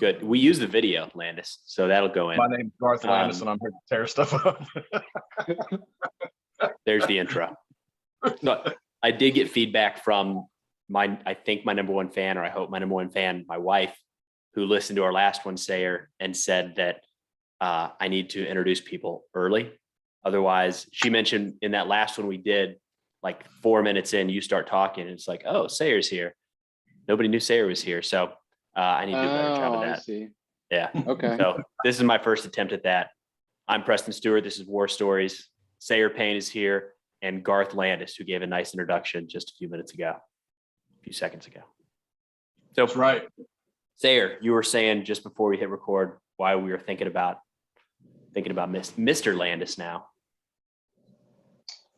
Good. We use the video, Landis, so that'll go in. My name's Garth Landis, and I'm here to tear stuff up. There's the intro. So I did get feedback from I think my number one fan, or I hope my number one fan, my wife, who listened to our last one, Sayre, and said that I need to introduce people early. Otherwise, she mentioned in that last one we did, like 4 minutes in, you start talking, and it's like, oh, Sayre's here. Nobody knew Sayre was here. So I need to do a better job of that. I see. Yeah. Okay. So this is my first attempt at that. I'm Preston Stewart. This is War Stories. Sayre Payne is here, and Garth Landis, who gave a nice introduction just a few seconds ago. So That's right. Sayre, you were saying just before we hit record why we were thinking about Mr. Landis now.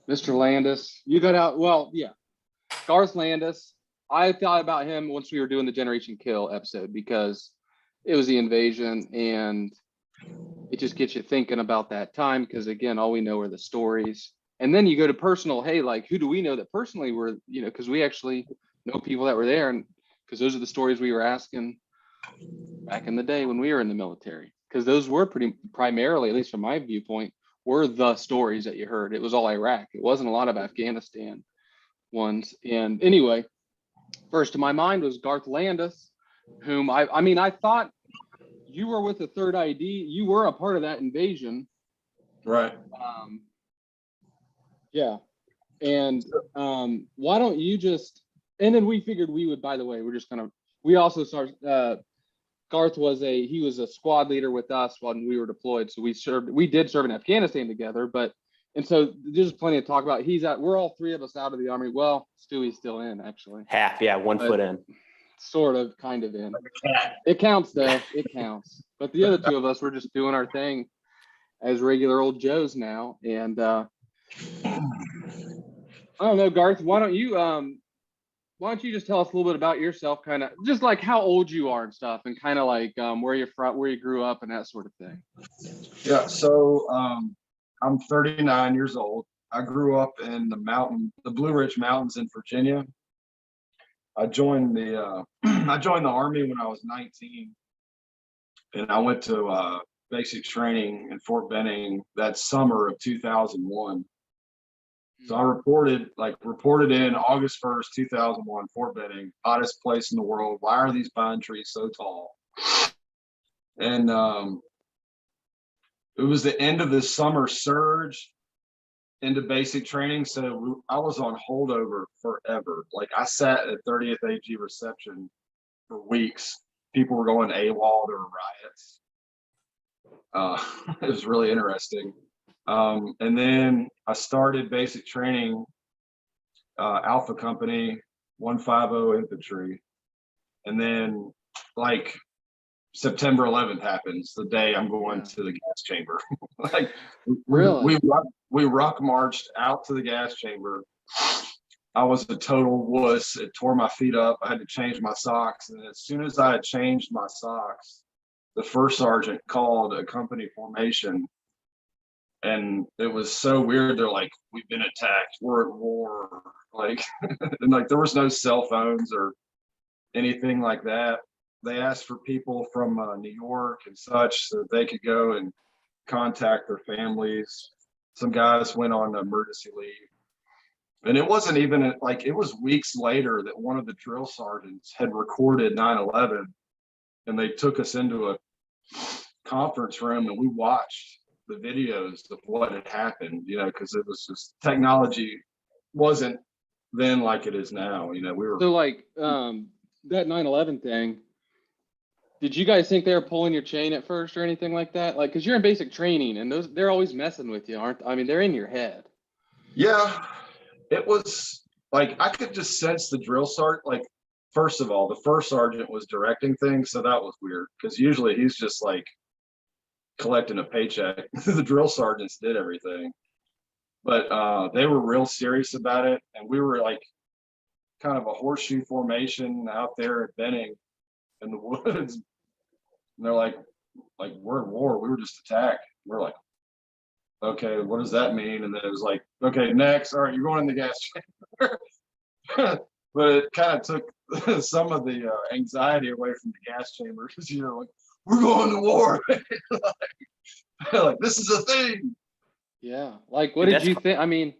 Mr. Landis, you got out. Well, yeah. Garth Landis. I thought about him once we were doing the Generation Kill episode because it was the invasion, and it just gets you thinking about that time. Because again, all we know are the stories, and then you go to personal. Hey, like who do we know that personally were, because we actually know people that were there, and because those are the stories we were asking back in the day when we were in the military. Because those were pretty primarily, at least from my viewpoint, were the stories that you heard. It was all Iraq. It wasn't a lot of Afghanistan ones. And anyway, first to my mind was Garth Landis, whom I thought you were with the Third ID. You were a part of that invasion. Right. Yeah. And why don't you just, and then we figured we would, by the way, we also started, Garth was a squad leader with us when we were deployed. So we did serve in Afghanistan together, and so there's plenty to talk about. We're all three of us out of the Army. Well, Stewie's still in, actually. Half, yeah, 1 foot in. Sort of, kind of in. It counts, though. It counts. But the other two of us were just doing our thing as regular old Joes now. And I don't know, Garth, why don't you just tell us a little bit about yourself, kind of just like how old you are and stuff, and kind of like where you're from, where you grew up and that sort of thing. Yeah. So I'm 39 years old. I grew up in the Blue Ridge Mountains in Virginia. I joined the Army when I was 19, and I went to basic training in Fort Benning that summer of 2001. So I reported in August 1st, 2001, Fort Benning, hottest place in the world. Why are these pine trees so tall? And it was the end of the summer surge into basic training. So I was on holdover forever. Like I sat at 30th AG reception for weeks. People were going AWOL, there were riots. It was really interesting. And then I started basic training, Alpha Company, 150 Infantry. And then like September 11th happens, the day I'm going to the gas chamber. Like Really? we ruck marched out to the gas chamber. I was a total wuss. It tore my feet up. I had to change my socks. And as soon as I had changed my socks, the first sergeant called a company formation. And it was so weird. They're like, we've been attacked. We're at war. Like, and like there was no cell phones or anything like that. They asked for people from New York and such so that they could go and contact their families. Some guys went on emergency leave. And it wasn't even like, it was weeks later that one of the drill sergeants had recorded 9/11, and they took us into a conference room and we watched the videos of what had happened, because it was just, technology wasn't then like it is now. We were So like that 9/11 thing, did you guys think they were pulling your chain at first or anything like that? Like, because you're in basic training and they're always messing with you, aren't? I mean, they're in your head. Yeah, it was like I could just sense the drill sergeant. Like, first of all, the first sergeant was directing things, so that was weird because usually he's just like collecting a paycheck. The drill sergeants did everything, but they were real serious about it, and we were like kind of a horseshoe formation out there at Benning in the woods, and they're like we're at war. We were just attacked. We're like, okay, what does that mean? And then it was like, okay, next, all right, you're going in the gas chamber. but it kind of took some of the anxiety away from the gas chamber because like, we're going to war. like this is a thing. Yeah. Like, what did That's you think? I mean,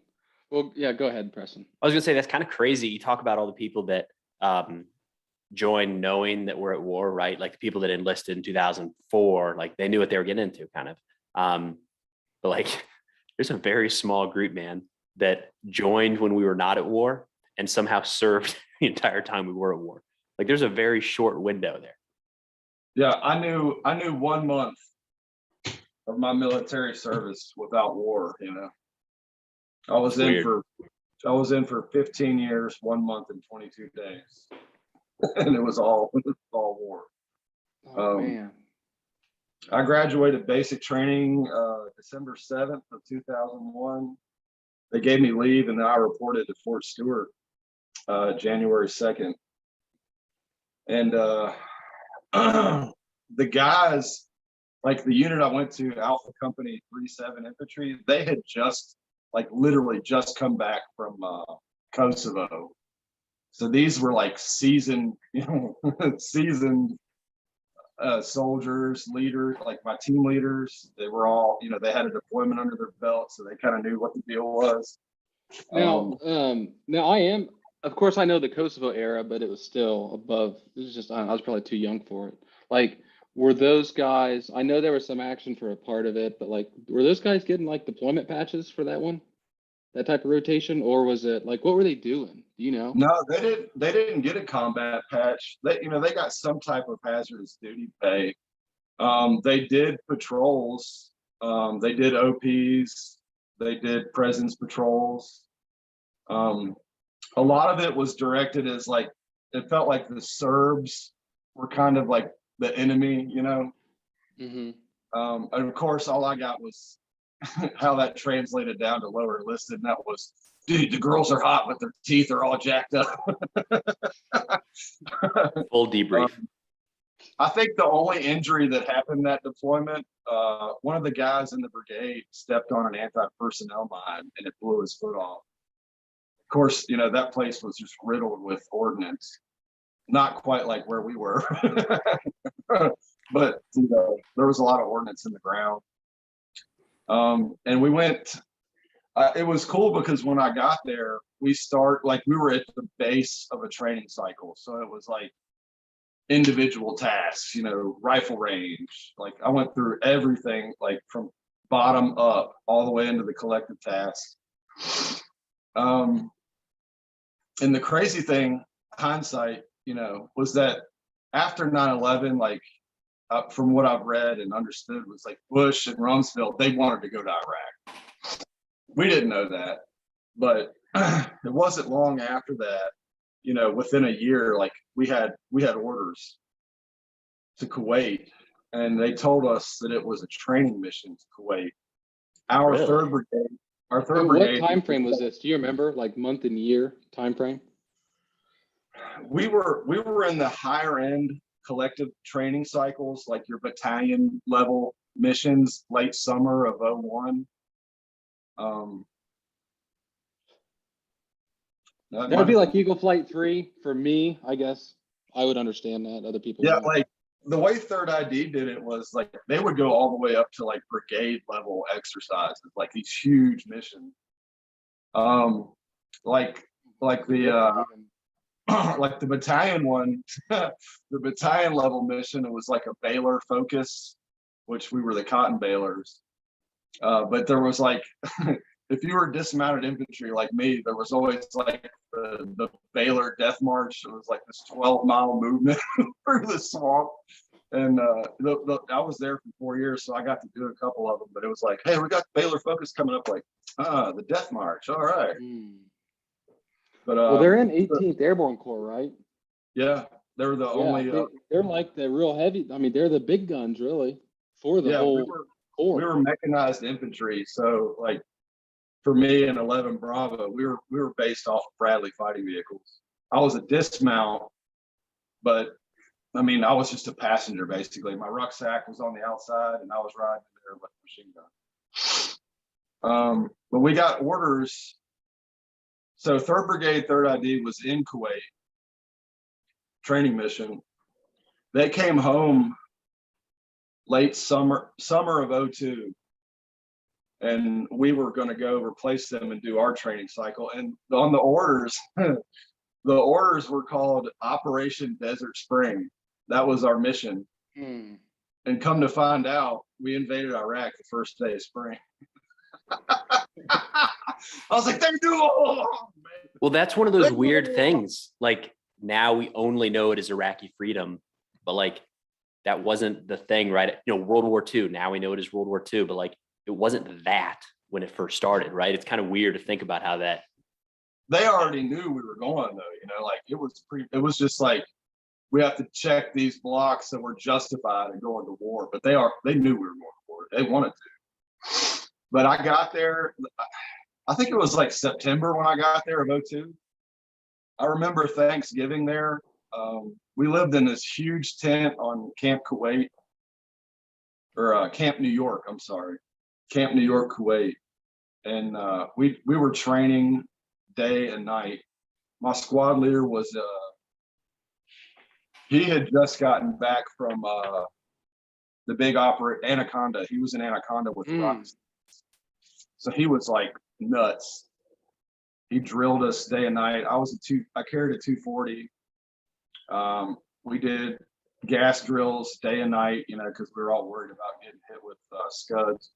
well, yeah, go ahead, Preston. I was gonna say that's kind of crazy. You talk about all the people that joined knowing that we're at war, right? Like the people that enlisted in 2004, like they knew what they were getting into, kind of. But like, there's a very small group, man, that joined when we were not at war and somehow served the entire time we were at war. Like, there's a very short window there. Yeah, I knew 1 month of my military service without war. I was in for 15 years, 1 month and 22 days, and it was all war. Oh, man. I graduated basic training December 7th of 2001. They gave me leave, and then I reported to Fort Stewart January 2nd. And the guys, like the unit I went to, Alpha Company 37 Infantry, they had just, like literally just come back from Kosovo. So these were like seasoned, seasoned soldiers, leaders, like my team leaders. They were all, they had a deployment under their belt, so they kind of knew what the deal was. Now, of course, I know the Kosovo era, but it was still above. It was just, I was probably too young for it. Like, were those guys? I know there was some action for a part of it, but like, were those guys getting like deployment patches for that one, that type of rotation, or was it like, what were they doing? Do you know? No, they didn't. They didn't get a combat patch. They got some type of hazardous duty pay. They did patrols. They did OPs. They did presence patrols. A lot of it was directed as like, it felt like the Serbs were kind of like the enemy, Mm-hmm. And of course, all I got was how that translated down to lower enlisted, and that was, dude, the girls are hot, but their teeth are all jacked up. Full debrief. I think the only injury that happened that deployment, one of the guys in the brigade stepped on an anti-personnel mine and it blew his foot off. Of course, that place was just riddled with ordnance. Not quite like where we were, but there was a lot of ordnance in the ground. And we went, it was cool because when I got there, we were at the base of a training cycle. So it was like individual tasks, rifle range. Like I went through everything, like from bottom up all the way into the collective tasks. And the crazy thing, hindsight, was that after 9/11, like from what I've read and understood, was like Bush and Rumsfeld, they wanted to go to Iraq. We didn't know that, but it wasn't long after that, within a year, like we had orders to Kuwait, and they told us that it was a training mission to Kuwait. Our Really? third brigade. What time frame was this? Do you remember, like month and year time frame? We were in the higher end collective training cycles, like your battalion level missions, late summer of 01. That would be like Eagle Flight 3 for me, I guess. I would understand that. Other people Yeah, wouldn't. like the way Third ID did it was like they would go all the way up to like brigade level exercises, like these huge missions. Like the like the battalion one, the battalion level mission, it was like a Baylor focus, which we were the cotton balers. But there was like, if you were dismounted infantry like me, there was always like the Baylor Death March. It was like this 12-mile movement through the swamp. And I was there for 4 years, so I got to do a couple of them. But it was like, hey, we got Baylor focus coming up, like, the Death March. All right. But well, they're in 18th Airborne Corps, right? Yeah, they're the only. They're like the real heavy. I mean, they're the big guns, really, for the whole corps. We were mechanized infantry, so like for me and 11 Bravo, we were based off of Bradley fighting vehicles. I was a dismount, but I mean, I was just a passenger basically. My rucksack was on the outside, and I was riding there with a machine gun. But we got orders So 3rd Brigade, 3rd ID was in Kuwait, training mission. They came home late summer of 02. And we were going to go replace them and do our training cycle. And on the orders, the orders were called Operation Desert Spring. That was our mission. And come to find out, we invaded Iraq the first day of spring. I was like, they're doing. Well, that's one of those weird things. Like now we only know it as Iraqi freedom, but like that wasn't the thing, right? You know, World War II. Now we know it as World War II, but like it wasn't that when it first started, right? It's kind of weird to think about how that. They already knew we were going though, you know, like it was just like, we have to check these blocks that we're justified in going to war, but they knew we were going to war. They wanted to. But I got there, I think it was like September when I got there of 02. I remember Thanksgiving there. We lived in this huge tent on Camp Kuwait, or Camp New York, I'm sorry. Camp New York, Kuwait. And we were training day and night. My squad leader was, he had just gotten back from the big Anaconda. He was in Anaconda with rocks. So he was like nuts. He drilled us day and night. I carried a 240. We did gas drills day and night, you know, because we were all worried about getting hit with scuds.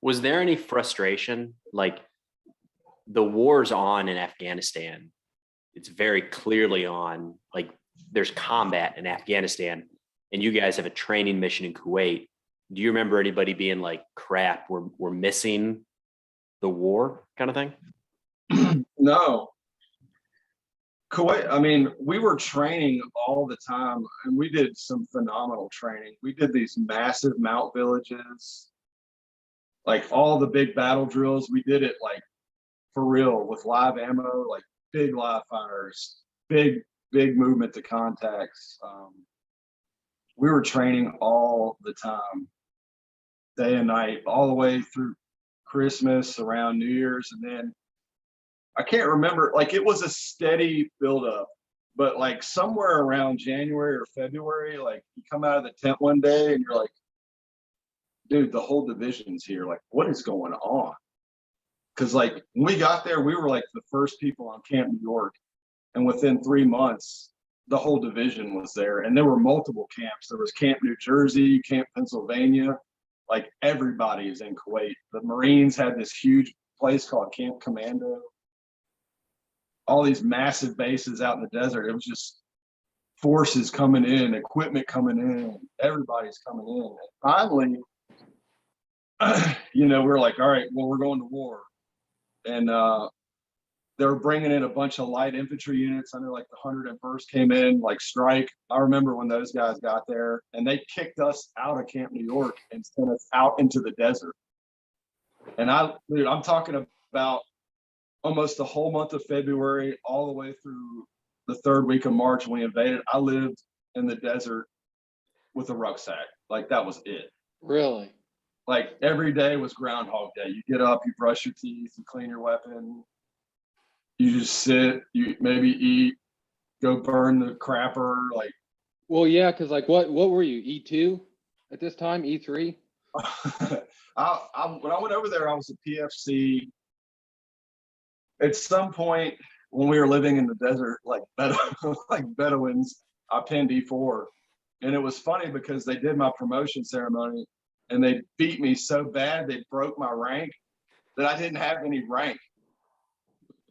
Was there any frustration? Like the war's on in Afghanistan. It's very clearly on, like there's combat in Afghanistan and you guys have a training mission in Kuwait. Do you remember anybody being like, crap, we're missing the war kind of thing? No. Kuwait, I mean, we were training all the time and we did some phenomenal training. We did these massive mount villages, like all the big battle drills. We did it like for real with live ammo, like big live fires, big movement to contacts. We were training all the time, day and night, all the way through Christmas, around New Year's. And then I can't remember, like it was a steady buildup, but like somewhere around January or February, like you come out of the tent one day and you're like, dude, the whole division's here. Like, what is going on? Because like when we got there, we were like the first people on Camp New York. And within 3 months, the whole division was there. And there were multiple camps. There was Camp New Jersey, Camp Pennsylvania. Like everybody is in Kuwait. The Marines had this huge place called Camp Commando. All these massive bases out in the desert. It was just forces coming in, equipment coming in, everybody's coming in. And finally, you know, we're like, all right, well, we're going to war. And they were bringing in a bunch of light infantry units. I know like the 101st came in, like strike. I remember when those guys got there and they kicked us out of Camp New York and sent us out into the desert. And I'm talking about almost the whole month of February, all the way through the 3rd week of March when we invaded. I lived in the desert with a rucksack. Like that was it. Really? Like every day was Groundhog Day. You get up, you brush your teeth, you clean your weapon, you just sit, you maybe eat, go burn the crapper. Like, well, yeah, because like what were you, E2 at this time, E3? when I went over there, I was a PFC. At some point when we were living in the desert, like Bedouins, I pinned E4. And it was funny because they did my promotion ceremony and they beat me so bad they broke my rank that I didn't have any rank.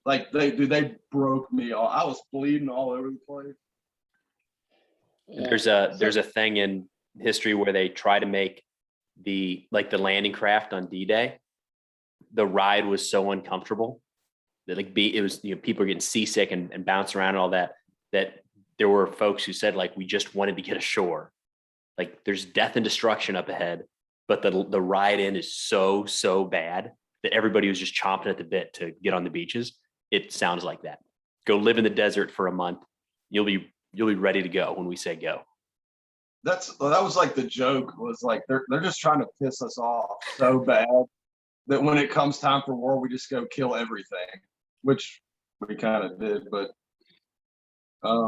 Like they broke me all. I was bleeding all over the place. Yeah. There's a thing in history where they try to make the landing craft on D-Day. The ride was so uncomfortable that it was, you know, people are getting seasick and bounce around and all that there were folks who said like, we just wanted to get ashore. Like there's death and destruction up ahead, but the ride in is so bad that everybody was just chomping at the bit to get on the beaches. It sounds like that. Go live in the desert for a month. You'll be ready to go when we say go. That was like the joke was like, they're just trying to piss us off so bad that when it comes time for war, we just go kill everything. which we kind of did, but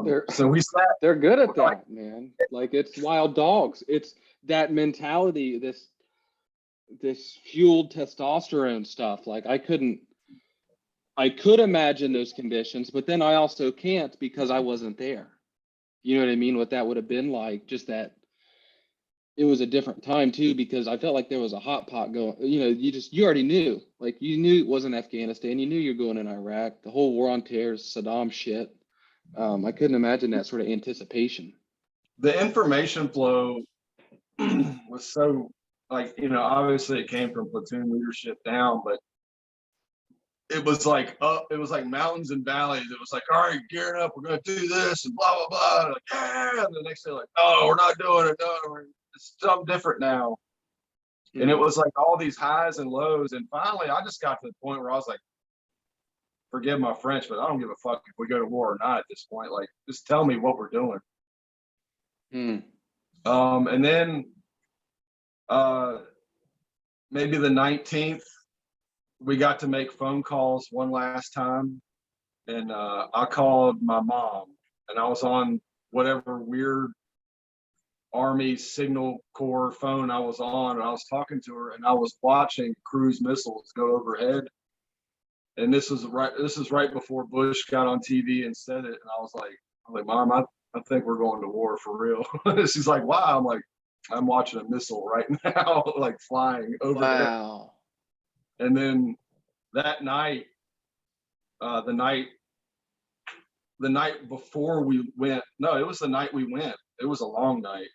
They're so we sat. they're good at that, man. Like it's wild dogs. It's that mentality, this fueled testosterone stuff. Like I could imagine those conditions, but then I also can't because I wasn't there. You know what I mean? What that would have been like, just that it was a different time too, because I felt like there was a hot pot going, you know, you already knew, like you knew it wasn't Afghanistan. You knew you're going in Iraq, the whole war on terror, Saddam shit. I couldn't imagine that sort of anticipation. The information flow was so, like, you know, obviously it came from platoon leadership down, but it was like it was like mountains and valleys. It was like, all right, gearing up, we're gonna do this and blah blah blah. Like, yeah, and the next day, like, oh, we're not doing it. No, it's something different now. And it was like all these highs and lows. And finally, I just got to the point where I was like, forgive my French, but I don't give a fuck if we go to war or not at this point. Like, just tell me what we're doing. And then maybe the 19th, we got to make phone calls one last time. And I called my mom, and I was on whatever weird Army Signal Corps phone I was on, and I was talking to her, and I was watching cruise missiles go overhead. And this is right before Bush got on TV and said it. And I was like, Mom, I think we're going to war for real. She's like, wow. I'm like, I'm watching a missile right now, like flying overhead. Wow. And then that night, the night before we went, no, it was the night we went. It was a long night.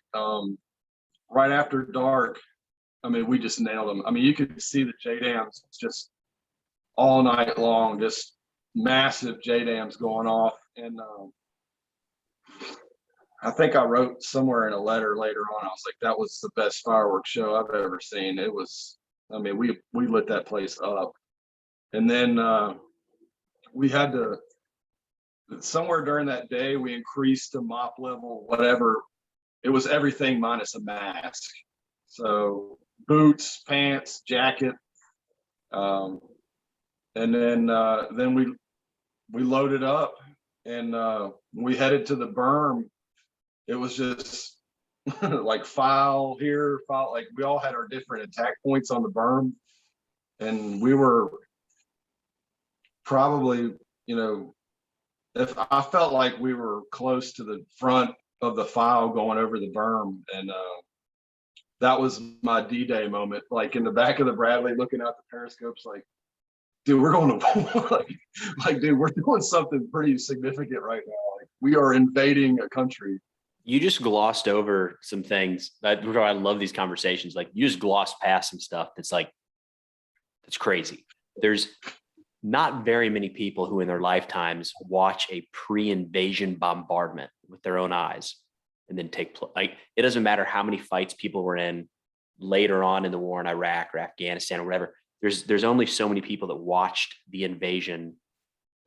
Right after dark, I mean, we just nailed them. I mean, you could see the JDAMs just all night long, just massive JDAMs going off. And I think I wrote somewhere in a letter later on, I was like, that was the best fireworks show I've ever seen. It was, I mean, we lit that place up. And then we had to, somewhere during that day, we increased to mop level, whatever. It was everything minus a mask. So boots, pants, jacket. And then we loaded up, and we headed to the berm. It was just like file here, file, like we all had our different attack points on the berm. And we were probably, you know, if I felt like we were close to the front of the file going over the berm. And that was my D-Day moment, like in the back of the Bradley, looking out the periscopes, like, dude, we're going to war. like, dude, we're doing something pretty significant right now. Like, we are invading a country. You just glossed over some things. I love these conversations. Like, you just glossed past some stuff that's crazy. There's not very many people who in their lifetimes watch a pre-invasion bombardment with their own eyes and then like, it doesn't matter how many fights people were in later on in the war in Iraq or Afghanistan or whatever. There's only so many people that watched the invasion,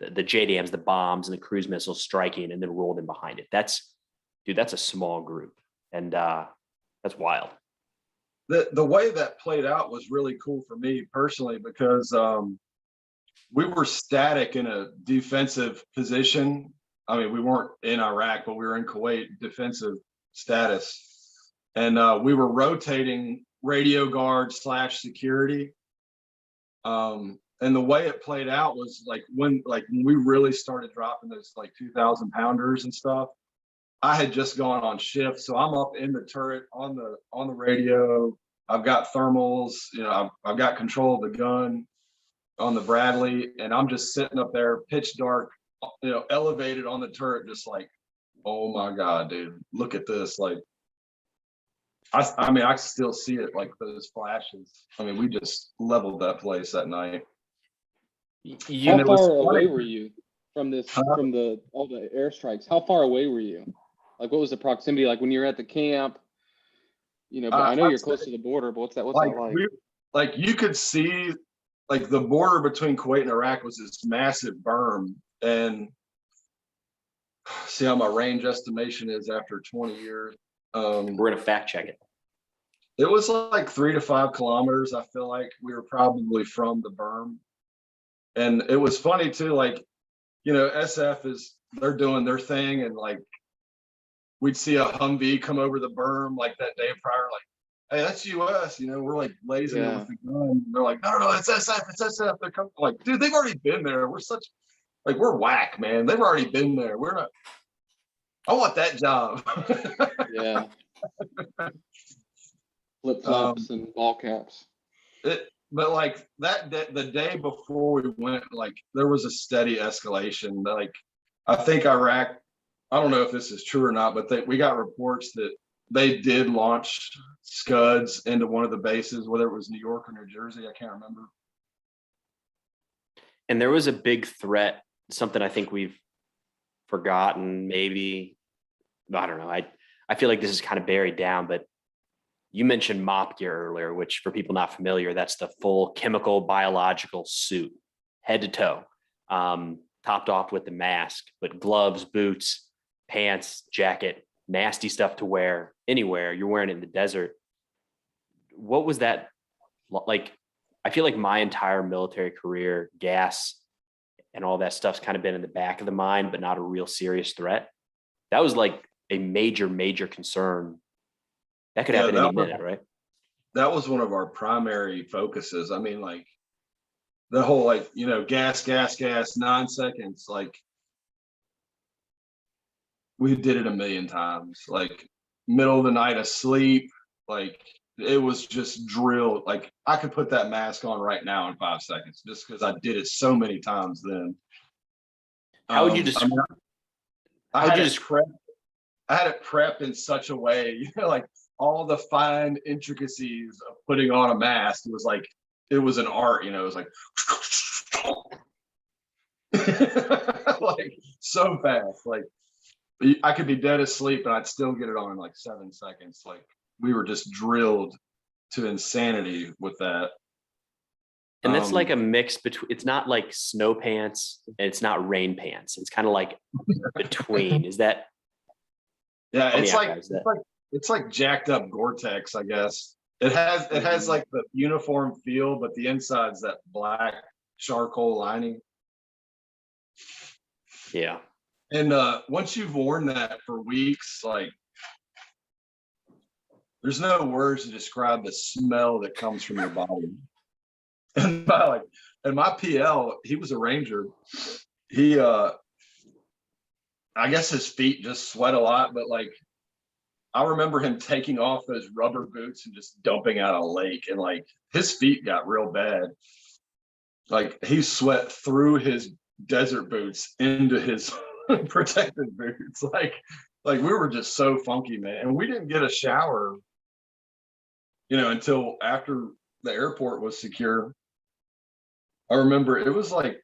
the JDAMs, the bombs, and the cruise missiles striking, and then rolled in behind it. That's a small group, and that's wild. The way that played out was really cool for me personally, because we were static in a defensive position. I mean, we weren't in Iraq, but we were in Kuwait, defensive status, and we were rotating radio guard / security. And the way it played out was like when we really started dropping those like 2,000 pounders and stuff, I had just gone on shift. So I'm up in the turret on the radio. I've got thermals, you know, I've got control of the gun on the Bradley, and I'm just sitting up there pitch dark, you know, elevated on the turret, just like, oh my God, dude, look at this. Like, I mean, I still see it, like those flashes. I mean, we just leveled that place that night. How far away were you from this, from all the airstrikes? How far away were you? Like, what was the proximity like when you were at the camp? You know, but I know you're close to the border, but what's that like? Like, you could see, like, the border between Kuwait and Iraq was this massive berm, and see how my range estimation is after 20 years. We're gonna fact check it. It was like 3 to 5 kilometers. I feel like we were probably from the berm. And it was funny too, like, you know, they're doing their thing, and like we'd see a Humvee come over the berm like that day prior, like, hey, that's US, you know, we're like blazing it with the gun. They're like, no, it's SF. They're coming. Like, dude, they've already been there. We're whack, man. They've already been there. We're not. I want that job. Yeah. Flip flops and ball caps. But like the day before we went, like there was a steady escalation. Like I think Iraq, I don't know if this is true or not, but we got reports that they did launch Scuds into one of the bases, whether it was New York or New Jersey, I can't remember. And there was a big threat, something I think we've forgotten, maybe. I don't know. I feel like this is kind of buried down, but you mentioned MOP gear earlier, which for people not familiar, that's the full chemical biological suit, head to toe, topped off with the mask, but gloves, boots, pants, jacket, nasty stuff to wear anywhere. You're wearing it in the desert. What was that like? I feel like my entire military career, gas and all that stuff's kind of been in the back of the mind, but not a real serious threat. That was like a major concern. That could happen any minute, right? That was one of our primary focuses. I mean, like the whole, like, you know, gas, 9 seconds. Like we did it a million times, like middle of the night asleep. Like it was just drilled. Like I could put that mask on right now in 5 seconds just because I did it so many times then. How would you describe? I had it prepped in such a way, you know, like all the fine intricacies of putting on a mask. It was an art, you know. It was like like so fast. Like I could be dead asleep and I'd still get it on in like 7 seconds. Like we were just drilled to insanity with that. And that's like a mix between, it's not like snow pants and it's not rain pants. It's kind of like between. Is that? Yeah, it's like jacked up Gore-Tex, I guess. It has like the uniform feel, but the inside's that black charcoal lining. Yeah. And once you've worn that for weeks, like there's no words to describe the smell that comes from your body. And my PL, he was a Ranger. He I guess his feet just sweat a lot, but like I remember him taking off those rubber boots and just dumping out a lake, and like his feet got real bad. Like he sweat through his desert boots into his protective boots. Like we were just so funky, man. And we didn't get a shower, you know, until after the airport was secure. I remember it was like,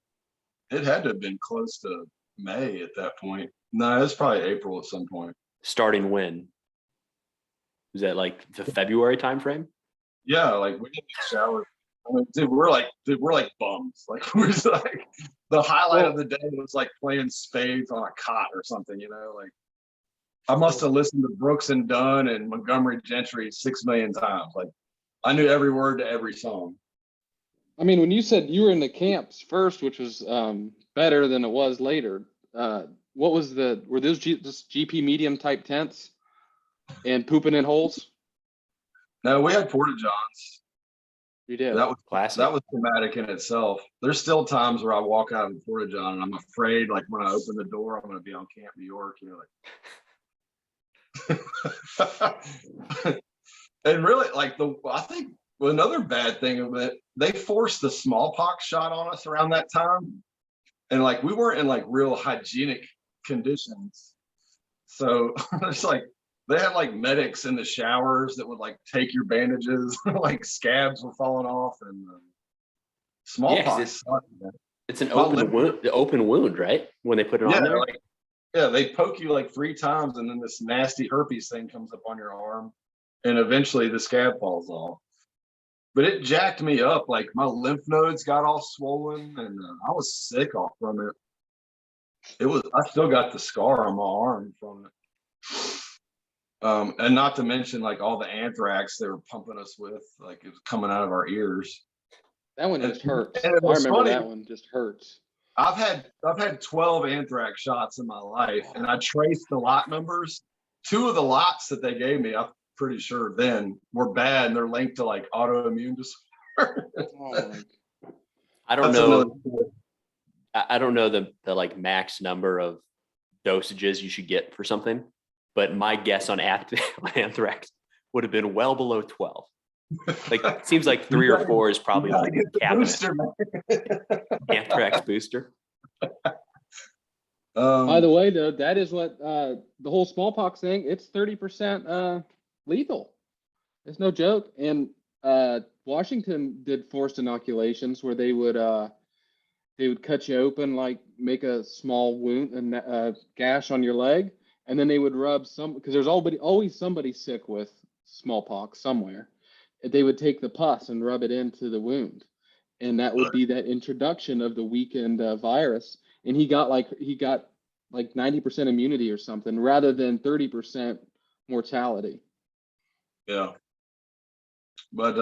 it had to have been close to May at that point. No, it's probably April at some point. Starting when? Was that like the February timeframe? Yeah, like we didn't get showered. I mean, dude, we're like bums. Like we're just like the highlight of the day was like playing spades on a cot or something, you know. Like I must have listened to Brooks and Dunn and Montgomery Gentry 6 million times. Like I knew every word to every song. I mean, when you said you were in the camps first, which was better than it was later, were those just GP medium type tents and pooping in holes? No, we had porta johns. You did. That was classic. That was traumatic in itself. There's still times where I walk out of the porta john and I'm afraid, like when I open the door, I'm going to be on Camp New York. You know, like. And really, like I think another bad thing of it, they forced the smallpox shot on us around that time, and like we weren't in like real hygienic conditions. So it's like they had like medics in the showers that would like take your bandages, like scabs were falling off, and smallpox. It's an open wound, right? When they put it on there. Like, yeah, they poke you like 3 times, and then this nasty herpes thing comes up on your arm, and eventually the scab falls off. But it jacked me up. Like my lymph nodes got all swollen, and I was sick off from it. I still got the scar on my arm from it. And not to mention like all the anthrax they were pumping us with, like it was coming out of our ears. That one just hurts. I And it was remember funny. that one just hurts. I've had 12 anthrax shots in my life, and I traced the lot numbers. 2 of the lots that they gave me, I'm pretty sure then, were bad, and they're linked to like autoimmune disorder. Oh, I don't That's know. another story. I don't know the like max number of dosages you should get for something, but my guess on anthrax would have been well below 12. Like it seems like 3 or 4 is probably You gotta like get the capping it. booster, man. Anthrax booster. by the way, though, that is what the whole smallpox thing. It's 30% lethal. It's no joke. And Washington did forced inoculations where they would cut you open, like make a small wound and gash on your leg, and then they would rub some, because there's always somebody sick with smallpox somewhere. They would take the pus and rub it into the wound, and that would be that introduction of the weakened virus. And he got like 90% immunity or something, rather than 30% mortality. Yeah. But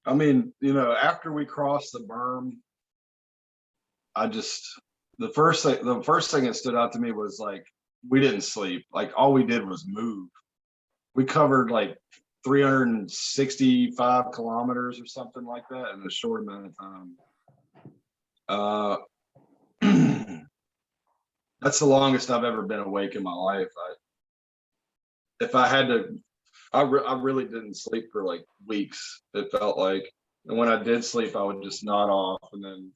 I mean, after we crossed the berm, the first thing that stood out to me was like, we didn't sleep. Like all we did was move. We covered like 365 kilometers or something like that in a short amount of time. That's the longest I've ever been awake in my life. I really didn't sleep for like weeks. It felt like, and when I did sleep, I would just nod off, and then,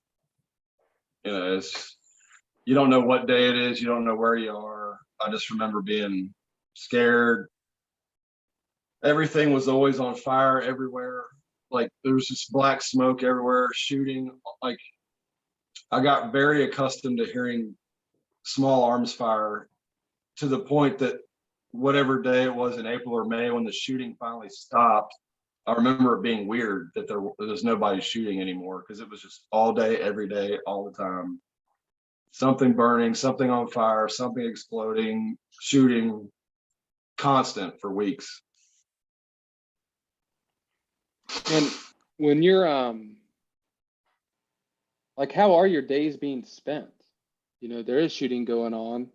you don't know what day it is. You don't know where you are. I just remember being scared. Everything was always on fire everywhere. Like there was just black smoke everywhere, shooting. Like I got very accustomed to hearing small arms fire, to the point that whatever day it was in April or May when the shooting finally stopped, I remember it being weird that there was nobody shooting anymore, because it was just all day, every day, all the time. Something burning, something on fire, something exploding, shooting, constant for weeks. And when you're like, how are your days being spent? There is shooting going on.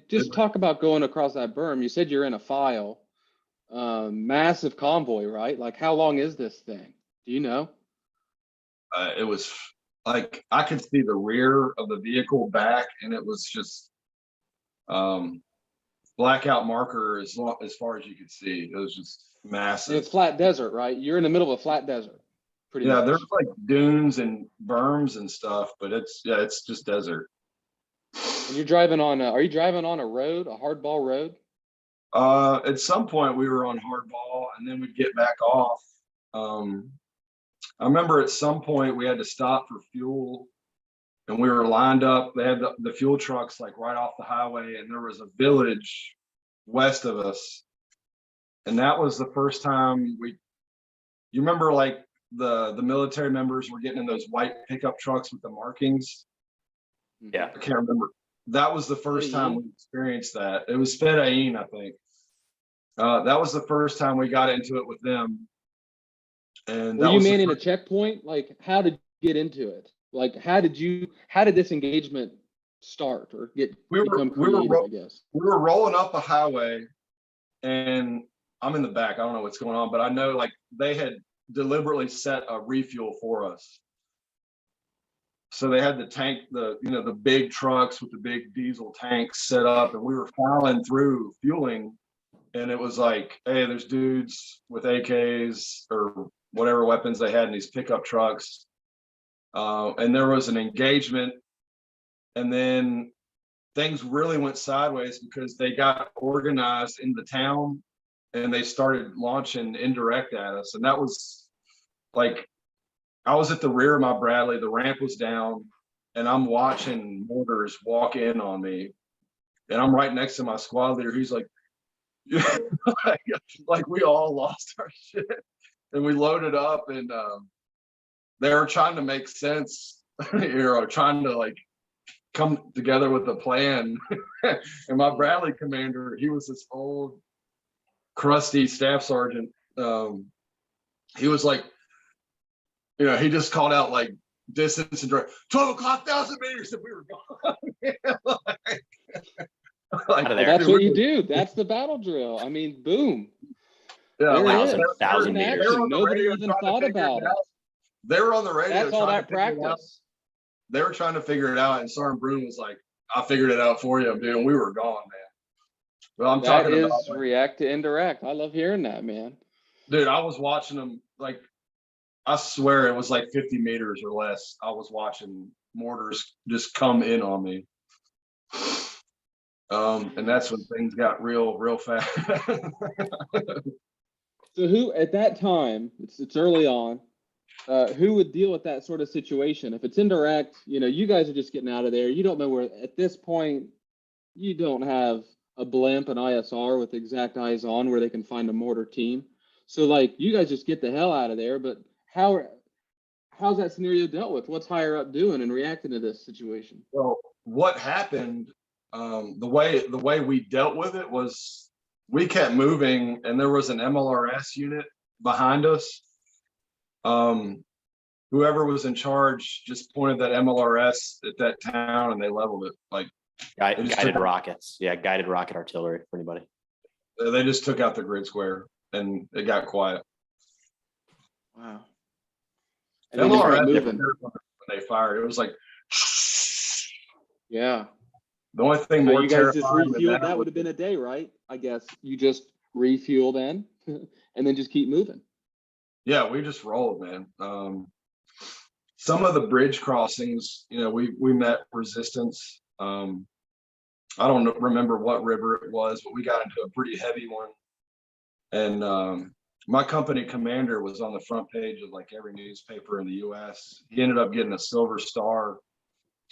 Just talk about going across that berm. You said you're in a file, massive convoy, right? Like, how long is this thing? Do you know? It was like I could see the rear of the vehicle back, and it was just blackout marker as far as you could see. It was just massive. And it's flat desert, right? You're in the middle of a flat desert. Pretty much. There's like dunes and berms and stuff, but it's just desert. And you're driving on are you driving on a road, a hardball road? At some point we were on hardball, and then we'd get back off. I remember at some point we had to stop for fuel, and we were lined up. They had the fuel trucks like right off the highway, and there was a village west of us. And that was the first time you remember like the military members were getting in those white pickup trucks with the markings. Yeah. I can't remember. That was the first time we experienced that. It was Fedayeen, I think. That was the first time we got into it with them. And were you manning a checkpoint? Like, how did you get into it? Like, how did this engagement start or become created, I guess? We were rolling up a highway, and I'm in the back. I don't know what's going on, but I know like they had deliberately set a refuel for us. So they had the tank, the big trucks with the big diesel tanks set up, and we were filing through fueling, and it was like, hey, there's dudes with AKs or whatever weapons they had in these pickup trucks. And there was an engagement, and then things really went sideways because they got organized in the town, and they started launching indirect at us. And that was like, I was at the rear of my Bradley, the ramp was down, and I'm watching mortars walk in on me. And I'm right next to my squad leader. He's like, like we all lost our shit. And we loaded up, and they were trying to make sense, trying to like come together with a plan. And my Bradley commander, he was this old, crusty staff sergeant. he was like, you know, he just called out like distance and 12 o'clock, 1,000 meters, and we were gone. like, that's what you do. That's the battle drill. I mean, boom. Yeah, There like it is. 1,000 In meters. action. Nobody even thought about it. They were on the radio. That's all that practice. They were trying to figure it out, and Sergeant Bruin was like, "I figured it out for you, dude." And we were gone, man. But I'm That talking is about like, react to indirect. I love hearing that, man. dude. I was watching them like, I swear it was like 50 meters or less. I was watching mortars just come in on me. And that's when things got real fast. So who at that time, it's early on, who would deal with that sort of situation? If it's indirect, you know, you guys are just getting out of there. You don't know where, at this point, you don't have a blimp, an ISR with exact eyes on where they can find a mortar team. So like, you guys just get the hell out of there, but how's that scenario dealt with? What's higher up doing and reacting to this situation? Well, what happened, the way we dealt with it was we kept moving, and there was an MLRS unit behind us. Whoever was in charge just pointed that MLRS at that town, and they leveled it. Like Guided rockets. Yeah, guided rocket artillery for anybody. they just took out the grid square, and it got quiet. Wow. And then you start moving. When they fired, it was like, yeah. the only thing So more you guys just terrifying than refueled. That would have been a day, right? I guess you just refuel then, and then just keep moving. Yeah, we just rolled, man. Some of the bridge crossings, you know, we met resistance. I don't remember what river it was, but we got into a pretty heavy one. And my company commander was on the front page of like every newspaper in the US. He ended up getting a Silver Star.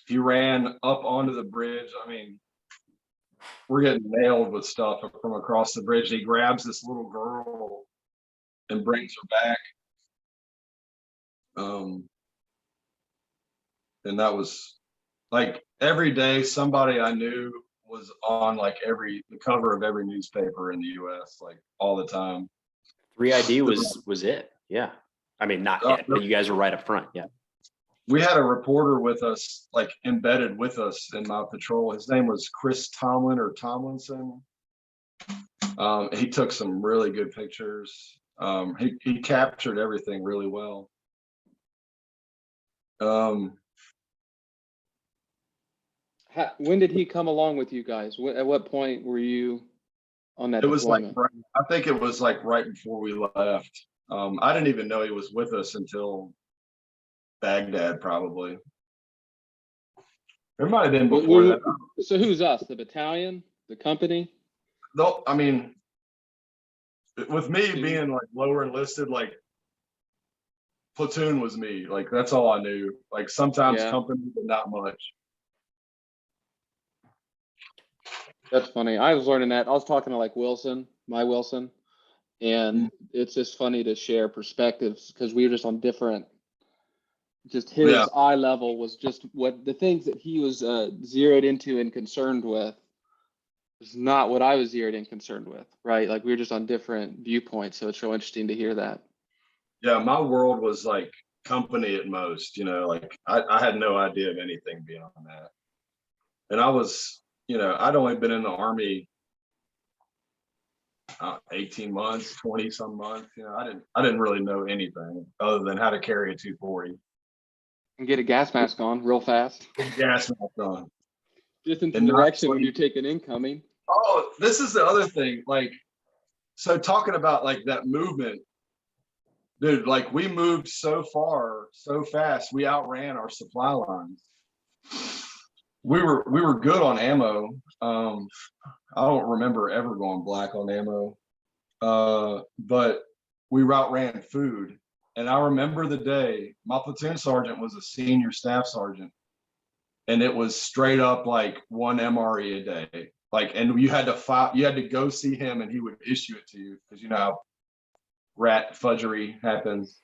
He ran up onto the bridge. I mean, we're getting nailed with stuff from across the bridge. He grabs this little girl and brings her back. And that was like every day somebody I knew was on like the cover of every newspaper in the US, like all the time. 3ID was it. Yeah. I mean, not yet, but you guys were right up front. Yeah. We had a reporter with us, like embedded with us in my patrol. His name was Chris Tomlinson. He took some really good pictures. He captured everything really well. When did he come along with you guys? At what point were you on that? It was deployment? like, I think it was like right before we left. I didn't even know he was with us until Baghdad, probably. It might have been before that. So who's us? The battalion? The company? No, I mean, with me being like lower enlisted, like platoon was me. Like that's all I knew. Like sometimes company, but not much. That's funny. I was learning that. I was talking to like my Wilson, and it's just funny to share perspectives because we were just on different. Just his eye level was just what the things that he was zeroed into and concerned with is not what I was zeroed in concerned with, right? Like we were just on different viewpoints. So it's so interesting to hear that. Yeah, my world was like company at most, you know, like I had no idea of anything beyond that. And I was, you know, I'd only been in the Army 18 months, 20 some months, you know, I didn't really know anything other than how to carry a 240. And get a gas mask on real fast. Gas mask on. Just into direction when you're taking incoming. Oh, this is the other thing. Like, so talking about like that movement, dude, like we moved so far, so fast, we outran our supply lines. We were good on ammo. I don't remember ever going black on ammo. But we outran food. And I remember the day my platoon sergeant was a senior staff sergeant, and it was straight up like 1 MRE a day. Like, and you had to go see him and he would issue it to you because you know how rat fudgery happens.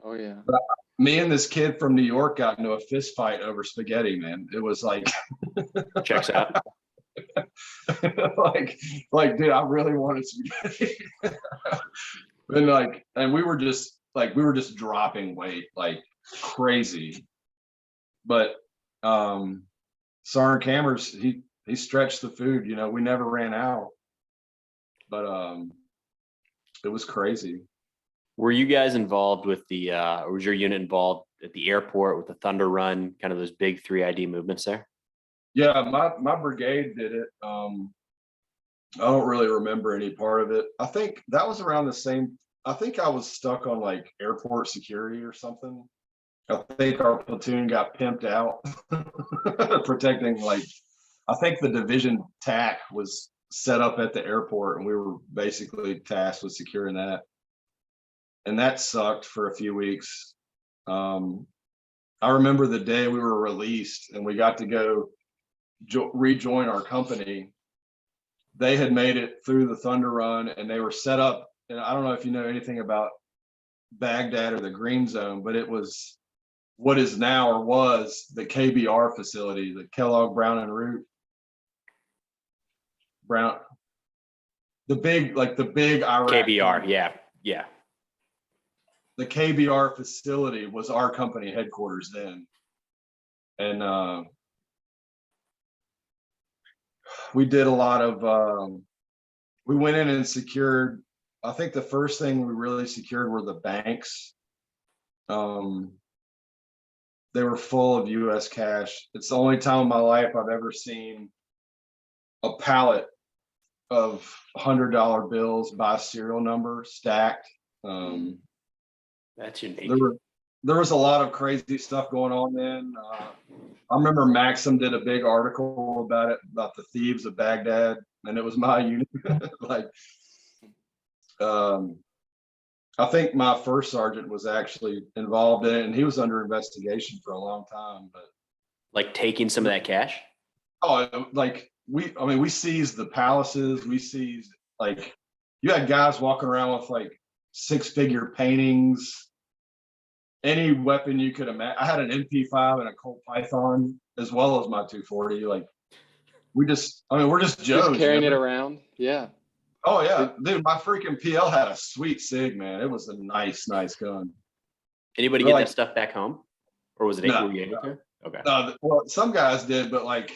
Oh yeah. But me and this kid from New York got into a fist fight over spaghetti, man. It was like checks out. like, dude, I really wanted spaghetti. And we were just like we were just dropping weight like crazy. But Sergeant Cameras, he stretched the food, you know, we never ran out. But it was crazy. Were you guys involved with the or was your unit involved at the airport with the Thunder Run, kind of those big 3ID movements there? Yeah, my brigade did it. I don't really remember any part of it. I think that was around the same. I think I was stuck on like airport security or something. I think our platoon got pimped out protecting like, I think the division TAC was set up at the airport and we were basically tasked with securing that. And that sucked for a few weeks. I remember the day we were released and we got to go rejoin our company. They had made it through the Thunder Run and they were set up. And I don't know if you know anything about Baghdad or the Green Zone, but it was what is now or was the KBR facility, the Kellogg Brown and Root. The big Iraq. KBR, yeah. The KBR facility was our company headquarters then. And we did a lot of, we went in and secured, I think the first thing we really secured were the banks. They were full of US cash. It's the only time in my life I've ever seen a pallet of $100 bills by serial number stacked. That's unique. There was a lot of crazy stuff going on then. I remember Maxim did a big article about it, about the thieves of Baghdad, and it was my unit. Like, I think my first sergeant was actually involved in it, and he was under investigation for a long time. But like taking some of that cash? Oh, like we seized the palaces. We seized, like, you had guys walking around with like 6-figure paintings, any weapon you could imagine. I had an MP5 and a Colt Python as well as my 240. Like, we're just Joes. Just carrying it around. Yeah. Oh yeah, dude, my freaking PL had a sweet SIG, man. It was a nice gun. Anybody get that stuff back home? Or was it okay? Well, some guys did, but like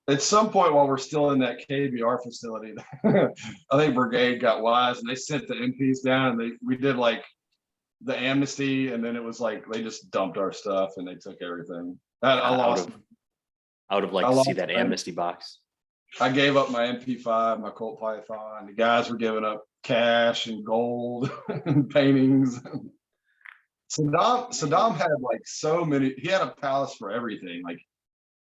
at some point while we're still in that KBR facility, I think Brigade got wise and they sent the MPs down and we did like the amnesty, and then it was like they just dumped our stuff and they took everything. I would have liked to see that amnesty box. I gave up my MP5, my Colt Python. The guys were giving up cash and gold and paintings. Saddam had like so many. He had a palace for everything. Like,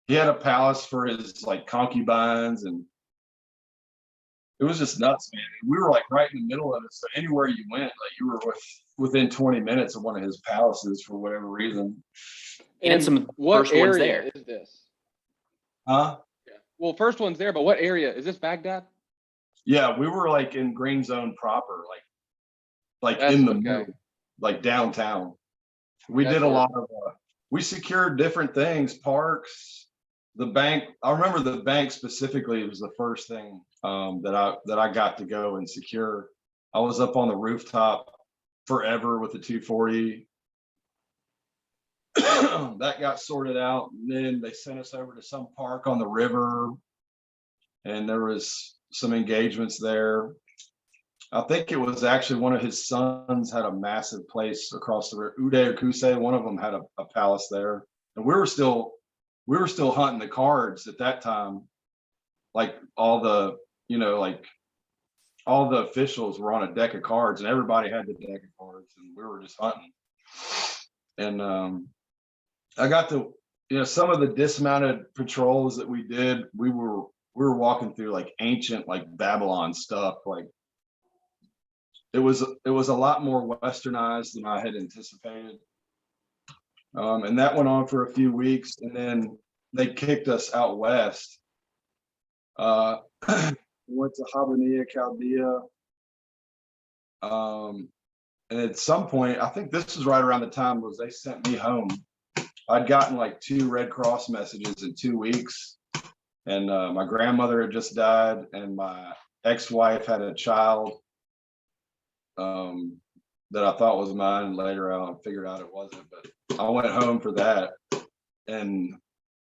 he had a palace for his like concubines, and it was just nuts, man. We were like right in the middle of it. So anywhere you went, like you were within 20 minutes of one of his palaces for whatever reason. And some what first ones area there. is this? Huh? Well, first one's there, but what area is this? Baghdad? Yeah, we were like in Green Zone proper, like That's in the okay. middle, like downtown. We That's did a where- lot of. We secured different things, parks, the bank. I remember the bank specifically was the first thing that I got to go and secure. I was up on the rooftop forever with the 240. That got sorted out, and then they sent us over to some park on the river, and there was some engagements there. I think it was actually one of his sons had a massive place across the river, Uday or Kusay. One of them had a palace there, and we were still hunting the cards at that time. Like all the officials were on a deck of cards, and everybody had the deck of cards, and we were just hunting. And I got to, some of the dismounted patrols that we did, we were walking through like ancient, like Babylon stuff. Like it was a lot more westernized than I had anticipated. And that went on for a few weeks, and then they kicked us out west. We went to Habaniya, Chaldea. And at some point, I think this was right around the time was they sent me home. I'd gotten like 2 Red Cross messages in 2 weeks, and my grandmother had just died, and my ex-wife had a child. that I thought was mine. And later I figured out it wasn't, but I went home for that. And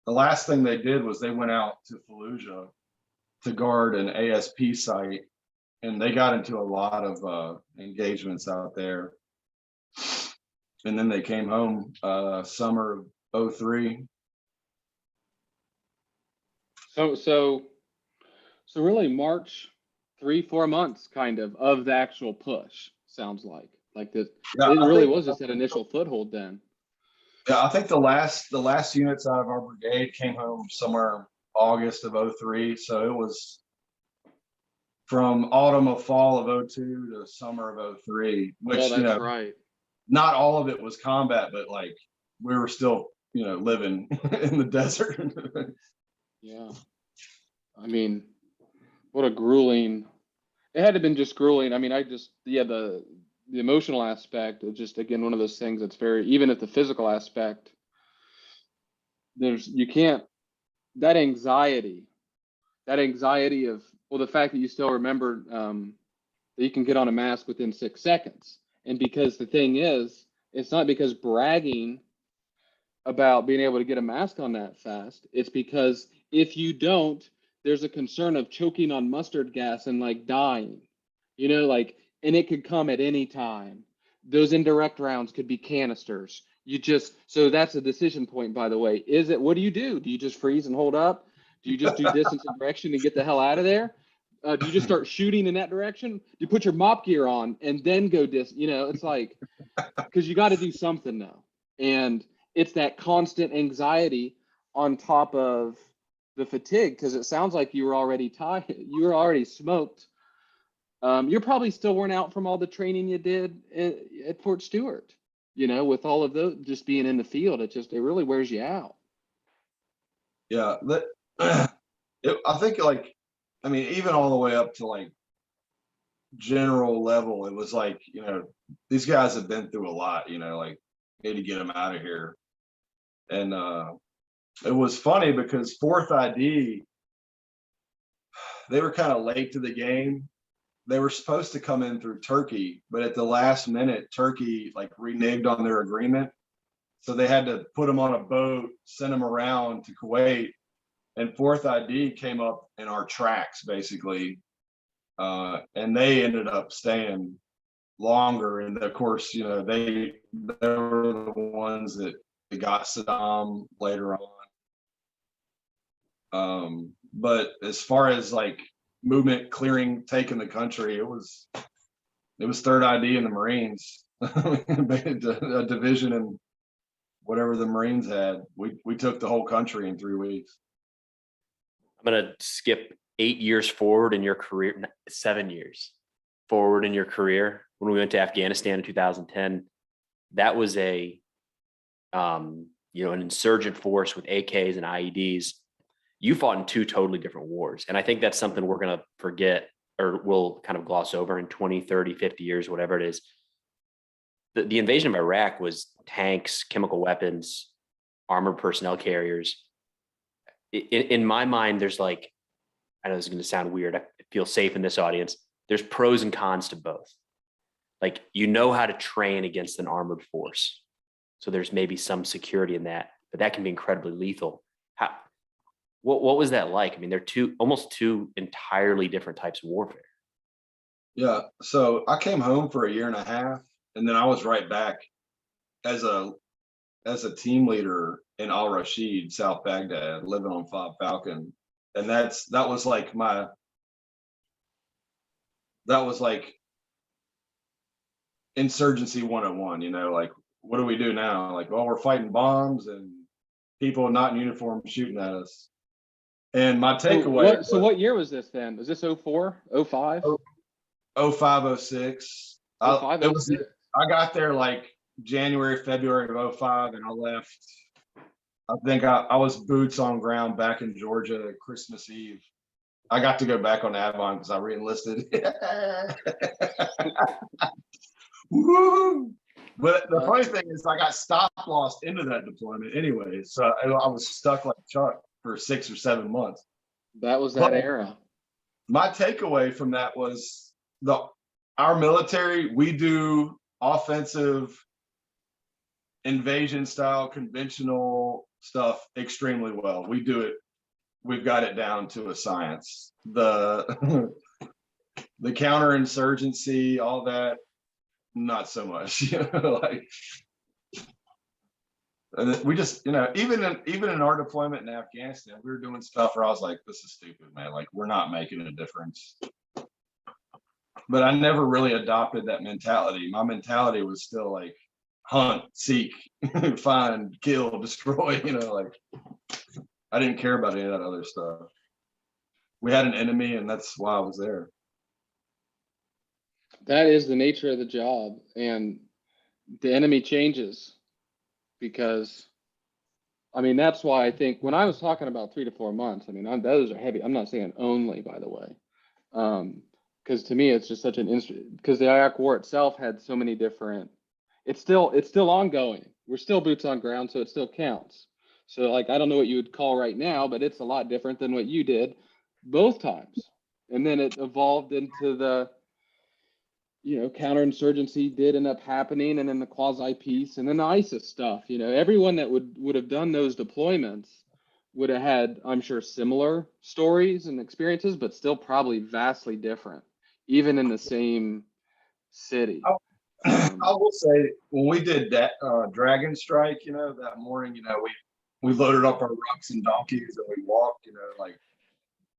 the last thing they did was they went out to Fallujah to guard an ASP site, and they got into a lot of engagements out there. And then they came home summer of 03. So really March, 3-4 months kind of the actual push, sounds like this. Yeah, It really was just that initial foothold then. Yeah, I think the last units out of our brigade came home somewhere August of 03. So it was from autumn of fall of 02 to summer of 03, which, Oh, that's right. Not all of it was combat, but like we were still, living in the desert. Yeah. I mean, what a grueling, it had to have been just grueling. I mean, the emotional aspect is just, again, one of those things that's very, even at the physical aspect, that anxiety of, well, the fact that you still remember that you can get on a mask within 6 seconds. And because the thing is, it's not because bragging about being able to get a mask on that fast. It's because if you don't, there's a concern of choking on mustard gas and like dying, and it could come at any time. Those indirect rounds could be canisters. So that's a decision point, by the way. What do? Do you just freeze and hold up? Do you just do distance and direction and get the hell out of there? Do you just start shooting in that direction? Do you put your mop gear on and then go it's like, because you got to do something now. And it's that constant anxiety on top of the fatigue, because it sounds like you were already tired. You were already smoked. You're probably still worn out from all the training you did at Fort Stewart, with all of those, just being in the field. It really wears you out. Yeah. I think even all the way up to like general level, it was like, these guys have been through a lot, like need to get them out of here. And it was funny because 4th ID, they were kind of late to the game. They were supposed to come in through Turkey, but at the last minute, Turkey like reneged on their agreement. So they had to put them on a boat, send them around to Kuwait, and 4th ID came up in our tracks basically. And they ended up staying longer. And of course, they were the ones that got Saddam later on. But as far as like movement, clearing, taking the country, it was 3rd ID in the Marines, a division and whatever the Marines had. We took the whole country in 3 weeks. I'm going to skip 8 years forward in your career, 7 years forward in your career. When we went to Afghanistan in 2010, that was an insurgent force with AKs and IEDs. You fought in 2 totally different wars. And I think that's something we're going to forget, or we'll kind of gloss over in 20, 30, 50 years, whatever it is. The invasion of Iraq was tanks, chemical weapons, armored personnel carriers. In my mind, there's like, I know this is going to sound weird. I feel safe in this audience. There's pros and cons to both. Like, how to train against an armored force. So there's maybe some security in that, but that can be incredibly lethal. What was that like? I mean, they're almost two entirely different types of warfare. Yeah. So I came home for 1.5 years, and then I was right back as a team leader in Al Rashid, South Baghdad, living on 5 Falcon. And that was like insurgency 101, like, what do we do now? Like, well, we're fighting bombs and people not in uniform shooting at us. And my takeaway. So what year was this then? Was this 04, 05? 05, 06. 05, 06. I got there like January, February of 05, and I left. I think I was boots on ground back in Georgia Christmas Eve. I got to go back on Avon because I re-enlisted. Woo! But the funny thing is, I got stop-lost into that deployment anyway. So I was stuck like Chuck for 6 or 7 months. That was that era. My takeaway from that was our military, we do offensive invasion style conventional stuff extremely well. We do it. We've got it down to a science. The the counterinsurgency, all that, not so much. Like, and we just, even in our deployment in Afghanistan, we were doing stuff where I was like, this is stupid, man. Like, we're not making a difference. But I never really adopted that mentality. My mentality was still like hunt, seek, find, kill, destroy, like I didn't care about any of that other stuff. We had an enemy, and that's why I was there. That is the nature of the job, and the enemy changes because, I mean, that's why I think when I was talking about 3 to 4 months, I mean, those are heavy. I'm not saying only, by the way, because to me, it's just such an instant. Because the Iraq War itself had so many different. It's still ongoing. We're still boots on ground, so it still counts. So, like, I don't know what you would call right now, but it's a lot different than what you did both times. And then it evolved into the, counterinsurgency did end up happening, and then the quasi peace, and then the ISIS stuff. Everyone that would have done those deployments would have had, I'm sure, similar stories and experiences, but still probably vastly different, even in the same city. I will say, when we did that Dragon Strike, that morning, we loaded up our rucks and donkeys and we walked. Like,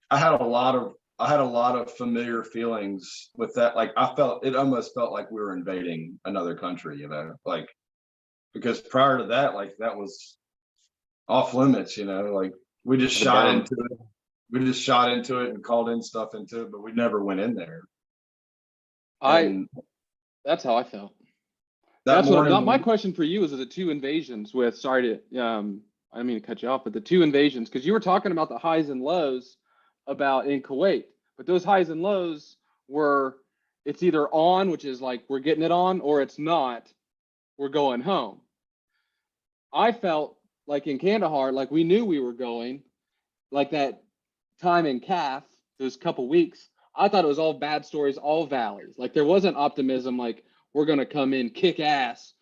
I had a lot of familiar feelings with that. Like, it almost felt like we were invading another country, like, because prior to that, like, that was off limits, like we just shot into it. We just shot into it and called in stuff into it, but we never went in there. That's how I felt. That's what my question for you is the two invasions with, sorry to, I didn't mean to cut you off, but the two invasions, because you were talking about the highs and lows about in Kuwait, but those highs and lows were, it's either on, which is like, we're getting it on, or it's not, we're going home. I felt like in Kandahar, like we knew we were going, like that time in Kaf, those couple weeks, I thought it was all bad stories, all valleys. Like, there wasn't optimism, like we're going to come in, kick ass.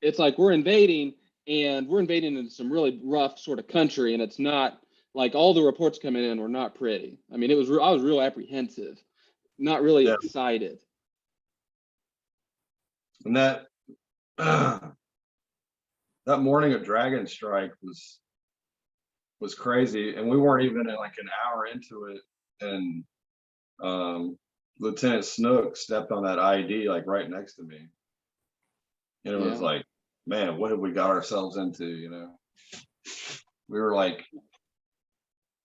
It's like we're invading, and we're invading into some really rough sort of country, and it's not like all the reports coming in were not pretty. I mean, I was real apprehensive, not really excited. And that that morning of Dragon Strike was crazy, and we weren't even like an hour into it, and Lieutenant Snook stepped on that ID like right next to me, and it was like, man, what have we got ourselves into? We were like,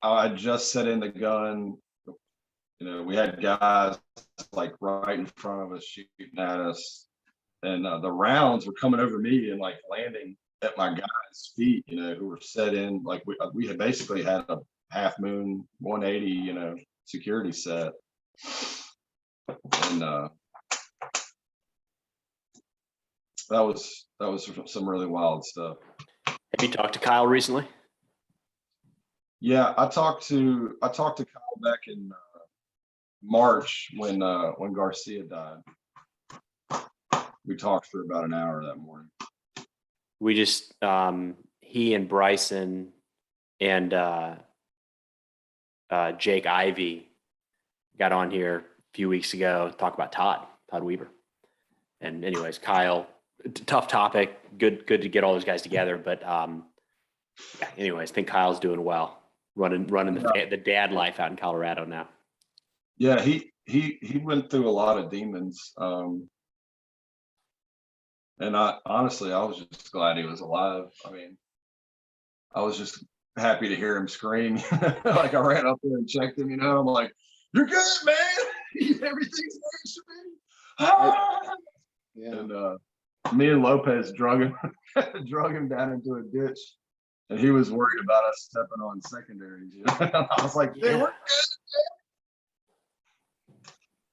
I just set in the gun. We had guys like right in front of us shooting at us, and the rounds were coming over me and like landing at my guys' feet, who were set in. Like, we had basically had a half moon 180, security set. And that was some really wild stuff. Have you talked to Kyle recently? Yeah, I talked to Kyle back in March when Garcia died. We talked for about an hour that morning. We just he and Bryson and Jake Ivey got on here a few weeks ago to talk about Todd Weaver. And anyways, Kyle, tough topic. Good to get all those guys together. But anyways, I think Kyle's doing well, running the dad life out in Colorado now. Yeah, he went through a lot of demons. And I was just glad he was alive. I mean, I was just happy to hear him scream. Like, I ran up there and checked him, I'm like, "You're good, man. Everything's where it should be." Ah! Yeah. And me and Lopez drug him down into a ditch, and he was worried about us stepping on secondaries. I was like, "They were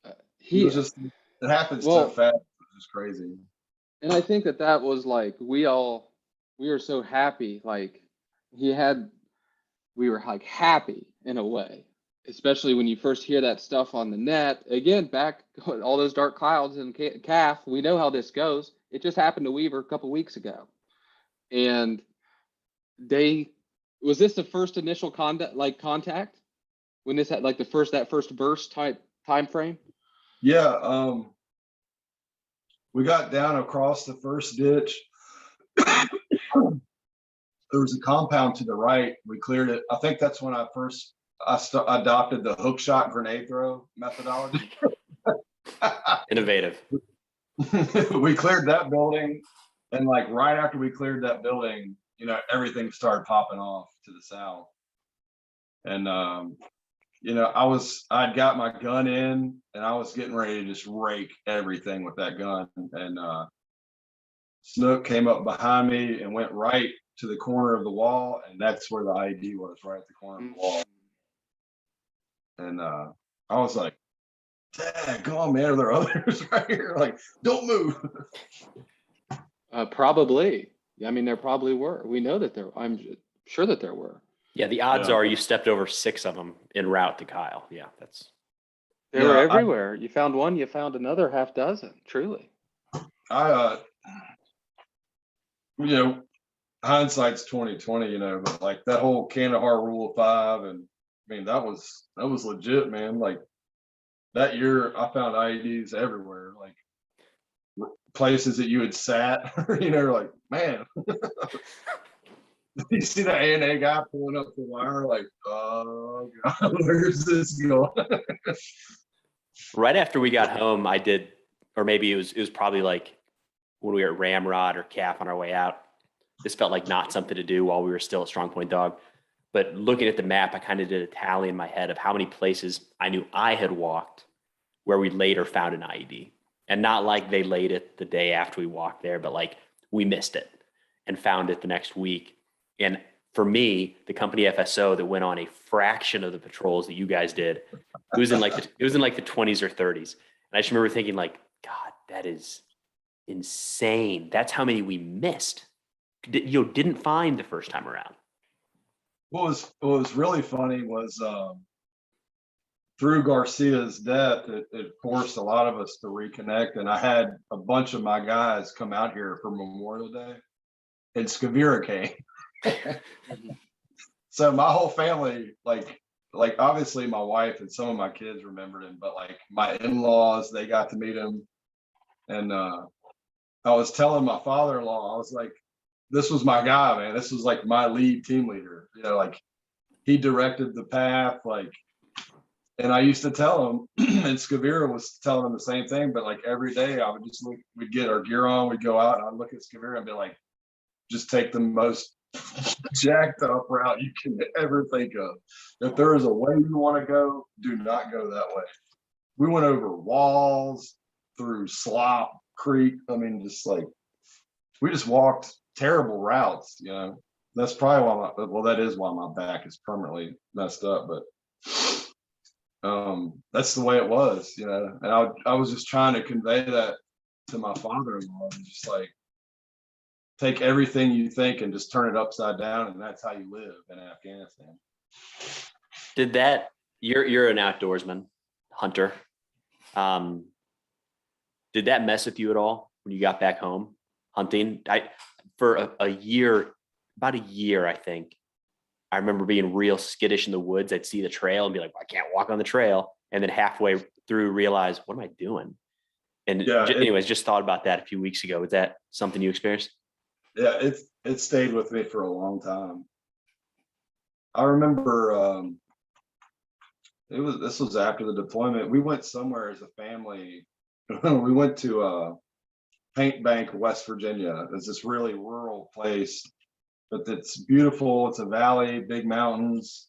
good." It happened so fast. It was just crazy. And I think that was like, we were so happy. Like, we were like happy in a way. especially when you first hear that stuff on the net. Again, back all those dark clouds and calf. We know how this goes. It just happened to Weaver a couple weeks ago, and was this the first initial contact when this had like that first burst type time frame? Yeah, we got down across the first ditch. There was a compound to the right. We cleared it. I think that's when I adopted the hook shot grenade throw methodology. Innovative. We cleared that building, and like right after we cleared that building, you know, everything started popping off to the south. And you know, I'd got my gun in, and I was getting ready to just rake everything with that gun. And Snook came up behind me and went right to the corner of the wall, and that's where the IED was, right at the corner of the wall. And I was like, "Dad, come on, man! Are there others right here? Like, don't move." Probably. I mean, there probably were. We know that there. I'm sure that there were. Yeah, the odds are you stepped over 6 of them en route to Kyle. Yeah, they were everywhere. You found one, you found another half dozen. Truly. You know, hindsight's 2020. You know, but like that whole Kandahar Rule of 5, and I mean that was legit, man. Like that year, I found IEDs everywhere, like places that you had sat. You know, like, man. You see the A&A guy pulling up the wire, like, oh God, where's this going? right after we got home, I did, or maybe it was probably like when we were at Ramrod or Calf on our way out. This felt like not something to do while we were still a Strong Point dog. But looking at the map, I kind of did a tally in my head of how many places I knew I had walked where we later found an IED. And not like they laid it the day after we walked there, but like we missed it and found it the next week. And for me, the company FSO that went on a fraction of the patrols that you guys did, it was in like the 20s or 30s. And I just remember thinking like, God, that is insane. That's how many we missed. Didn't find the first time around. What was really funny was through Garcia's death, it forced a lot of us to reconnect. And I had a bunch of my guys come out here for Memorial Day, and Scavira came. So my whole family, like obviously my wife and some of my kids remembered him, but like my in-laws, they got to meet him. And I was telling my father-in-law, I was like, this was my guy, man. This was like my lead team leader. You know, like he directed the path, like, and I used to tell him, and Scavira was telling him the same thing, but like every day I would just look, we'd get our gear on, we'd go out, and I'd look at Scavira and be like, just take the most jacked up route you can ever think of. If there is a way you want to go, do not go that way. We went over walls, through Slop Creek. I mean, just like we just walked terrible routes, you know. That's probably why that is why my back is permanently messed up, but that's the way it was, you know. And I was just trying to convey that to my father-in-law, just like, take everything you think and just turn it upside down, and that's how you live in Afghanistan. Did that? You're an outdoorsman, hunter. Did that mess with you at all when you got back home hunting? For a year, about a year, I think. I remember being real skittish in the woods. I'd see the trail and be like, well, I can't walk on the trail. And then halfway through realize, what am I doing? And anyways, just thought about that a few weeks ago. Was that something you experienced? Yeah, it stayed with me for a long time. I remember this was after the deployment. We went somewhere as a family. We went to Paint Bank, West Virginia. It's this really rural place, but it's beautiful. It's a valley, big mountains.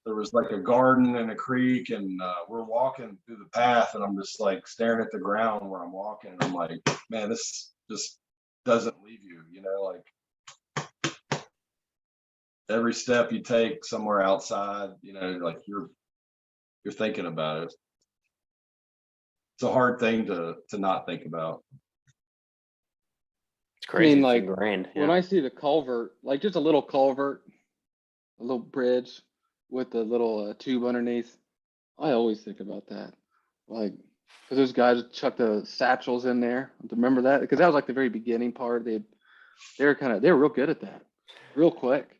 There was like a garden and a creek, and we're walking through the path, and I'm just like staring at the ground where I'm walking. And I'm like, man, this just doesn't leave you, you know, like every step you take somewhere outside, you know, like you're thinking about it. It's a hard thing to not think about. It's crazy. I mean, like ingrained. Yeah. When I see the culvert, like just a little culvert, a little bridge with a little tube underneath, I always think about that. Like, because those guys chuck the satchels in there. Remember that? Because that was like the very beginning part. They were real good at that, real quick.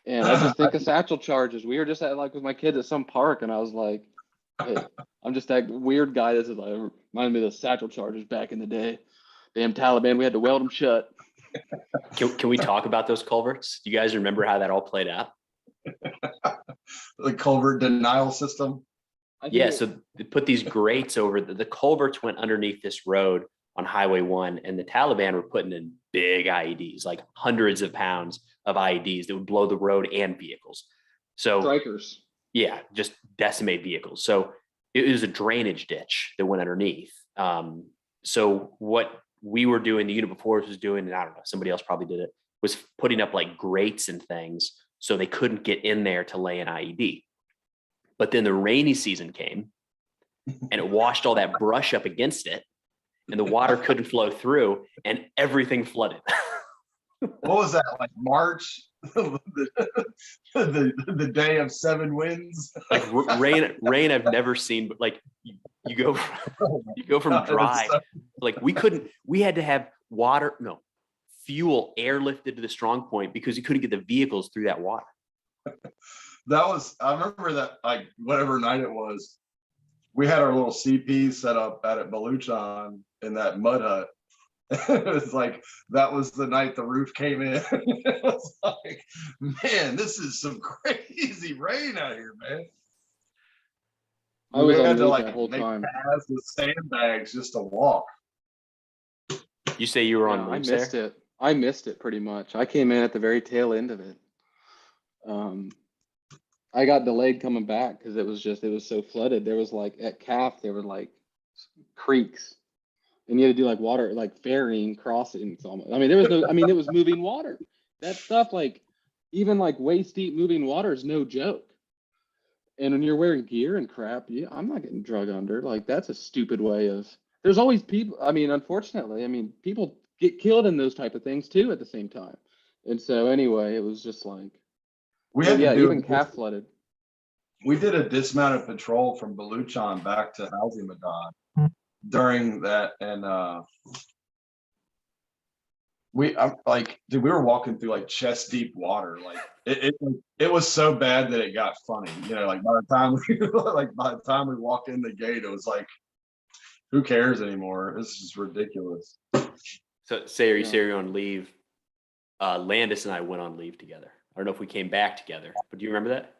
And I just think of satchel charges. We were just at like with my kids at some park, and I was like, hey, I'm just that weird guy that's like reminded me of the satchel charges back in the day. Damn Taliban, we had to weld them shut. Can we talk about those culverts? Do you guys remember how that all played out? The culvert denial system. Yeah, so they put these grates over the culverts went underneath this road on Highway 1, and the Taliban were putting in big IEDs, like hundreds of pounds of IEDs that would blow the road and vehicles. So Strikers. yeah, just decimate vehicles. So it was a drainage ditch that went underneath. So what we were doing, the unit before us was doing, and I don't know, somebody else probably did it, was putting up like grates and things so they couldn't get in there to lay an IED. But then the rainy season came and it washed all that brush up against it, and the water couldn't flow through and everything flooded. What was that, like March? the day of 7 winds? Like rain I've never seen, but like you go from dry, like we had to have fuel airlifted to the strong point because you couldn't get the vehicles through that water. I remember that, like, whatever night it was, we had our little CP set up at Baluchan in that mud hut. It was like, that was the night the roof came in. It was like, man, this is some crazy rain out here, man. I was we on had to leave like that whole make time. paths with sandbags just to walk. You say you were on I leave, missed Sayre? it. I missed it pretty much. I came in at the very tail end of it. I got delayed coming back because it was so flooded. There was like at Calf, there were like creeks, and you had to do like water, like ferrying crossings almost. I mean, it was moving water. That stuff, like even like waist deep moving water is no joke. And when you're wearing gear and crap, I'm not getting drug under. Like that's a stupid way of. There's always people. I mean, unfortunately, people get killed in those type of things too at the same time. And so anyway, it was just like. We had to do even Calf flooded. We did a dismounted patrol from Baluchan back to Hazimadad during that, and we were walking through like chest deep water. Like it was so bad that it got funny. You know, like by the time we walked in the gate, it was like, who cares anymore? This is just ridiculous. So Sayre, you say you're on leave. Landis and I went on leave together. I don't know if we came back together, but do you remember that?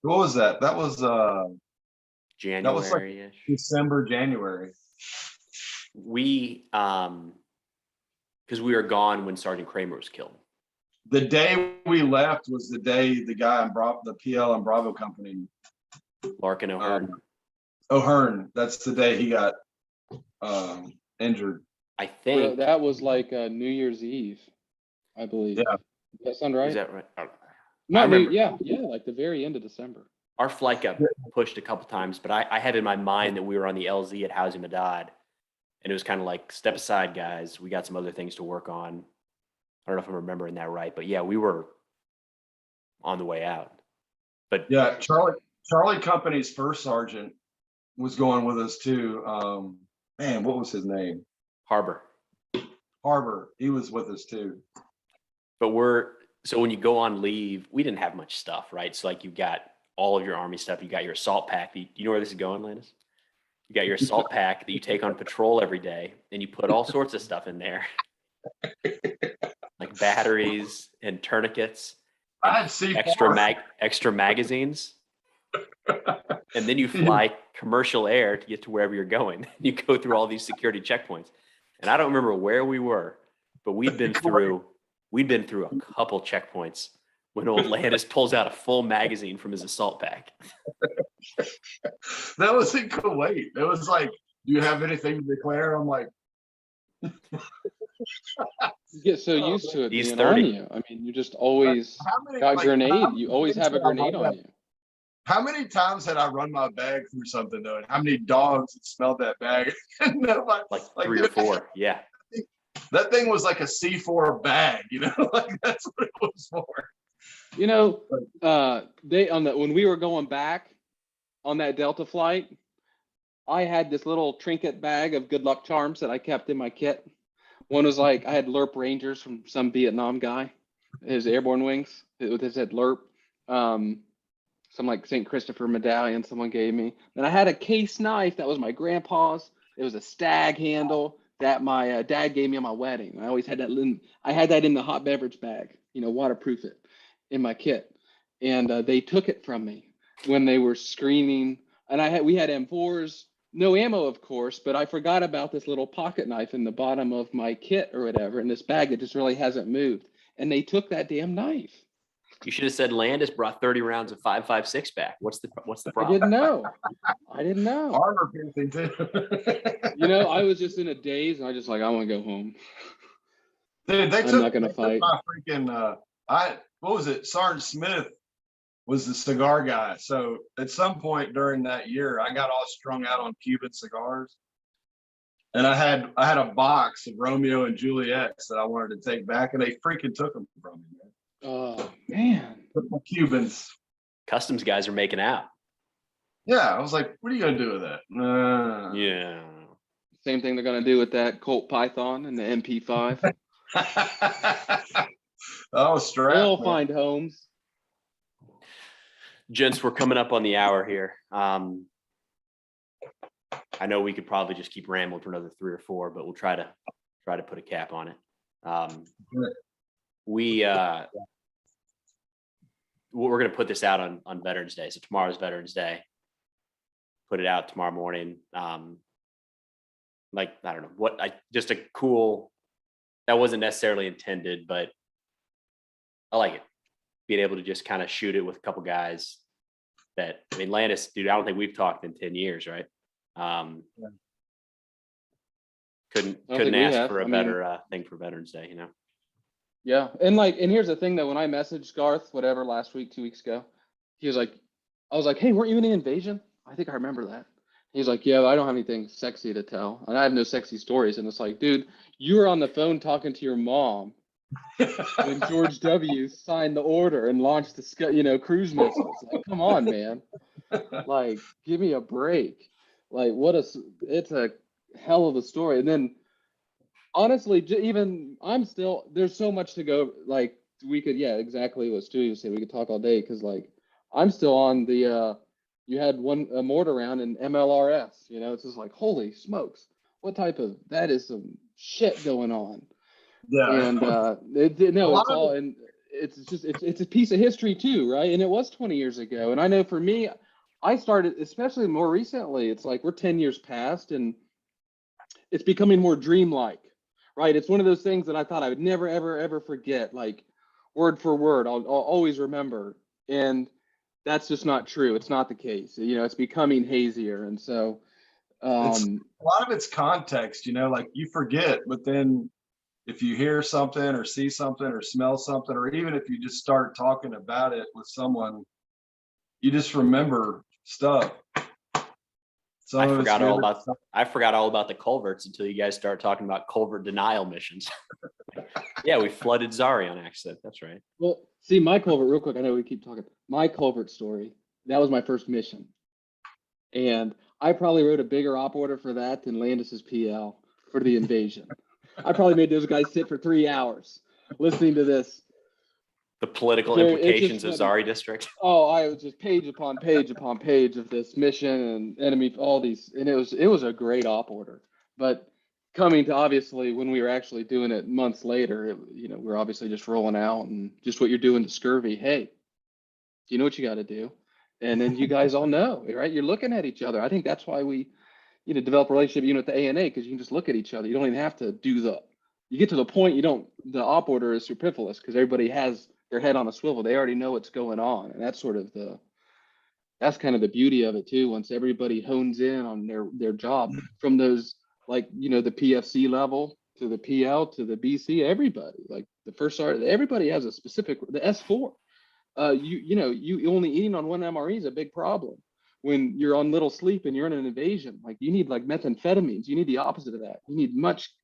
What was that? That was January-ish. That was like December, January. We because we were gone when Sergeant Kramer was killed. The day we left was the day the guy in the PL and Bravo company, Larkin O'Hearn. O'Hearn. That's the day he got injured. I think that was like New Year's Eve, I believe. Yeah. Does that sound right? Is that right? Yeah, like the very end of December. Our flight got pushed a couple times, but I had in my mind that we were on the LZ at Hazimadad, and it was kind of like, step aside, guys. We got some other things to work on. I don't know if I'm remembering that right, but yeah, we were on the way out. But yeah, Charlie Company's first sergeant was going with us too. Man, what was his name? Harbor. He was with us too. But so when you go on leave, we didn't have much stuff, right? So like you got all of your Army stuff, you got your assault pack. Do you know where this is going, Landis? You got your assault pack that you take on patrol every day, and you put all sorts of stuff in there, like batteries and tourniquets, and extra magazines, and then you fly commercial air to get to wherever you're going. You go through all these security checkpoints, and I don't remember where we were, but we'd been through a couple checkpoints when old Landis pulls out a full magazine from his assault pack. That was in Kuwait. It was like, do you have anything to declare? I'm like, you get so used to it He's being 30. on you. I mean, you just always got grenade. You always have a grenade on you. How many times had I run my bag through something though? And how many dogs had smelled that bag? like 3 or 4. Yeah. That thing was like a C4 bag, like that's what it was for. When we were going back, on that Delta flight, I had this little trinket bag of good luck charms that I kept in my kit. One was like, I had LERP Rangers from some Vietnam guy, his airborne wings with his head LERP. Some like St. Christopher medallion someone gave me. And I had a case knife that was my grandpa's. It was a stag handle that my dad gave me on my wedding. I always had that. I had that in the hot beverage bag, waterproof it in my kit. And they took it from me when they were screening. And we had M4s, no ammo, of course, but I forgot about this little pocket knife in the bottom of my kit or whatever, in this bag that just really hasn't moved. And they took that damn knife. You should have said Landis brought 30 rounds of 5.56 back. What's the problem? I didn't know. Armor piercing too. I was just in a daze, and I just like, I want to go home. Dude, I'm not gonna fight. My freaking what was it? Sergeant Smith was the cigar guy. So at some point during that year, I got all strung out on Cuban cigars. And I had a box of Romeo and Juliet's that I wanted to take back, and they freaking took them from me, man. Oh man. The Cubans. Customs guys are making out. Yeah, I was like, what are you gonna do with that? Yeah. Same thing they're gonna do with that Colt Python and the MP5. Oh, strap. They'll find homes. Gents, we're coming up on the hour here. I know we could probably just keep rambling for another 3 or 4, but we'll try to put a cap on it. We're going to put this out on Veterans Day. So tomorrow's Veterans Day. Put it out tomorrow morning. I don't know just a cool, that wasn't necessarily intended, but I like it. Being able to just kind of shoot it with a couple guys Landis, dude, I don't think we've talked in 10 years, right? Couldn't ask for a better thing for Veterans Day, Yeah. And here's the thing though, when I messaged Garth, whatever, last week, 2 weeks ago, he was like, I was like, hey, weren't you in the invasion? I think I remember that. He's like, yeah, I don't have anything sexy to tell. And I have no sexy stories. And it's like, dude, you were on the phone talking to your mom when George W. signed the order and launched the, cruise missiles. Like, come on, man. Like, give me a break. Like, it's a hell of a story. And then, honestly, there's so much to go. Like, we could, exactly what Stu was saying. We could talk all day because, I'm still on the, you had a mortar round in MLRS, it's just like, holy smokes, that is some shit going on. Yeah. And it's a piece of history too, right? And it was 20 years ago. And I know for me, I started, especially more recently, it's like we're 10 years past and it's becoming more dreamlike, right? It's one of those things that I thought I would never, ever, ever forget, like word for word, I'll always remember. And that's just not true. It's not the case. It's becoming hazier. And so a lot of it's context, like you forget, but then if you hear something or see something or smell something, or even if you just start talking about it with someone, you just remember stuff. I forgot all about the culverts until you guys start talking about culvert denial missions. Yeah, we flooded Zari on accident. That's right. Well, see, my culvert, real quick, I know we keep talking. My culvert story, that was my first mission. And I probably wrote a bigger op order for that than Landis's PL for the invasion. I probably made those guys sit for 3 hours listening to this. The political implications of Zari district. Oh, I was just page upon page upon page of this mission and enemy, all these, and it was a great op order. But coming to obviously when we were actually doing it months later, we're obviously just rolling out and just what you're doing to scurvy. Hey, you know what you got to do, and then you guys all know, right? You're looking at each other. I think that's why we, develop a relationship with the ANA, because you can just look at each other. You don't even have to do you get to the point the op order is superfluous because everybody has their head on a swivel. They already know what's going on. And that's that's kind of the beauty of it too. Once everybody hones in on their job from those, the PFC level to the PL to the BC, everybody, like the first sergeant, everybody has a specific, the S4, you only eating on one MRE is a big problem. When you're on little sleep and you're in an invasion, like you need like methamphetamines, you need the opposite of that. You need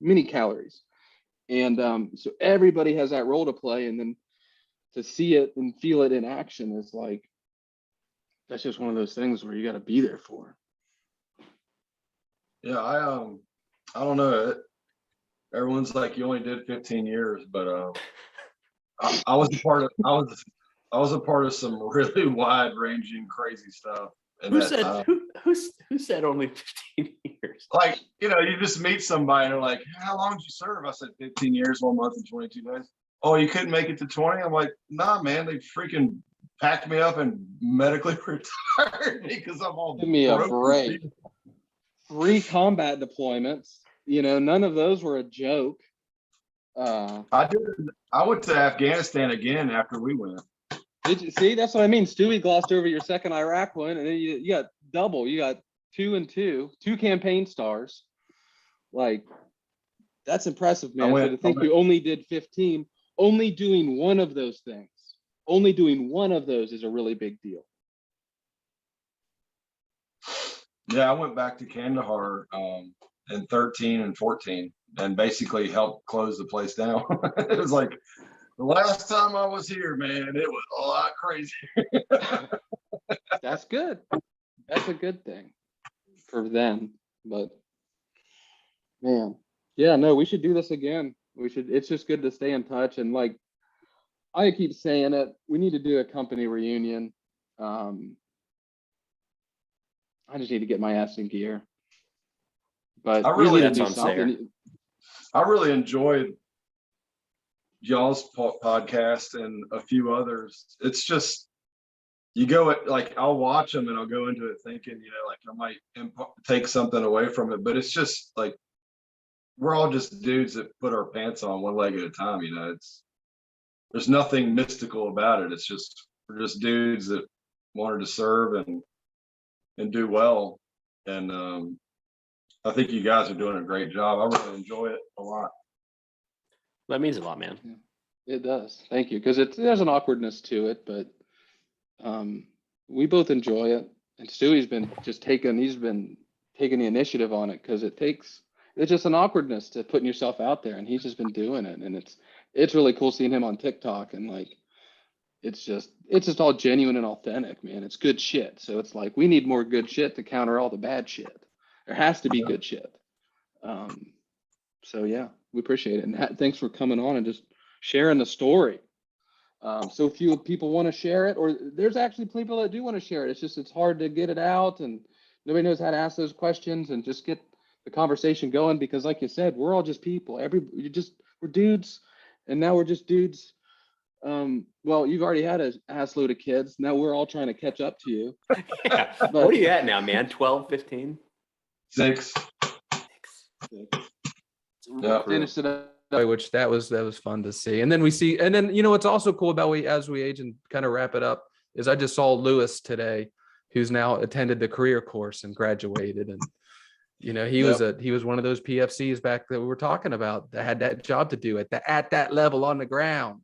many calories. And so everybody has that role to play. And then to see it and feel it in action is like, that's just one of those things where you got to be there for. Yeah, I don't know. Everyone's like, you only did 15 years, but I was a part of some really wide ranging crazy stuff in Who that said time. who said only 15 years? Like, you just meet somebody and they're like, how long did you serve? I said 15 years, 1 month and 22 days. Oh, you couldn't make it to 20? I'm like, nah, man, they freaking packed me up and medically retired me because I'm all Give me a broke. break. 3 combat deployments, none of those were a joke. I went to Afghanistan again after we went. Did you see? That's what I mean. Stewie glossed over your second Iraq one, and then you got double. You got 2 and 2 campaign stars. Like, that's impressive, man. So to think you only did 15, only doing one of those things, only doing one of those is a really big deal. Yeah, I went back to Kandahar in 13 and 14 and basically helped close the place down. It was like, the last time I was here, man, it was a lot crazier. That's good. That's a good thing for them. But man, yeah, no, we should do this again. It's just good to stay in touch. And like, I keep saying it, we need to do a company reunion. I just need to get my ass in gear. But I really, do something. I really enjoyed y'all's podcast and a few others. It's just, you go at, like, I'll watch them and I'll go into it thinking, like I might take something away from it, but it's just like, we're all just dudes that put our pants on one leg at a time. There's nothing mystical about it. It's just, we're just dudes that wanted to serve and do well. And I think you guys are doing a great job. I really enjoy it a lot. That means a lot, man. It does. Thank you. Because there's an awkwardness to it, but we both enjoy it. And Stewie's been taking the initiative on it, because it's just an awkwardness to putting yourself out there, and he's just been doing it. And it's really cool seeing him on TikTok, and like, it's just all genuine and authentic, man. It's good shit. So it's like, we need more good shit to counter all the bad shit. There has to be good shit. So yeah, we appreciate it. And thanks for coming on and just sharing the story. So few people want to share it, or there's actually people that do want to share it. It's hard to get it out, and nobody knows how to ask those questions and just get the conversation going, because like you said, we're all just people. We're dudes, and now we're just dudes. Well, you've already had an ass load of kids. Now we're all trying to catch up to you. Yeah. What are you at now, man? 12, 15? 6. Yeah. Finished it up. Which that was fun to see. And then what's also cool about as we age and kind of wrap it up is I just saw Lewis today, who's now attended the career course and graduated. And he was one of those PFCs back that we were talking about that had that job to do at that level on the ground.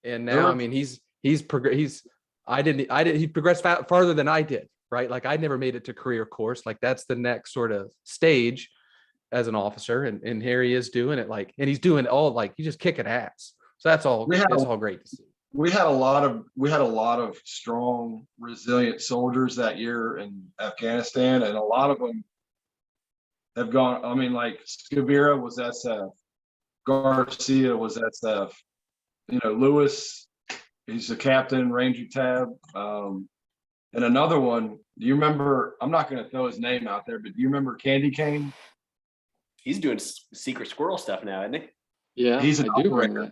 And now, I mean, he progressed farther than I did, right? Like, I never made it to career course. Like, that's the next sort of stage as an officer. And here he is doing it, like, and he's doing all, like, he's just kicking ass. So that's all great to see. We had a lot of strong, resilient soldiers that year in Afghanistan, and a lot of them have gone. I mean, like, Skavira was SF, Garcia was SF. Lewis, he's a captain, Ranger Tab. And another one, do you remember, I'm not going to throw his name out there, but do you remember Candy Cane? He's doing secret squirrel stuff now, isn't he? Yeah, he's an operator.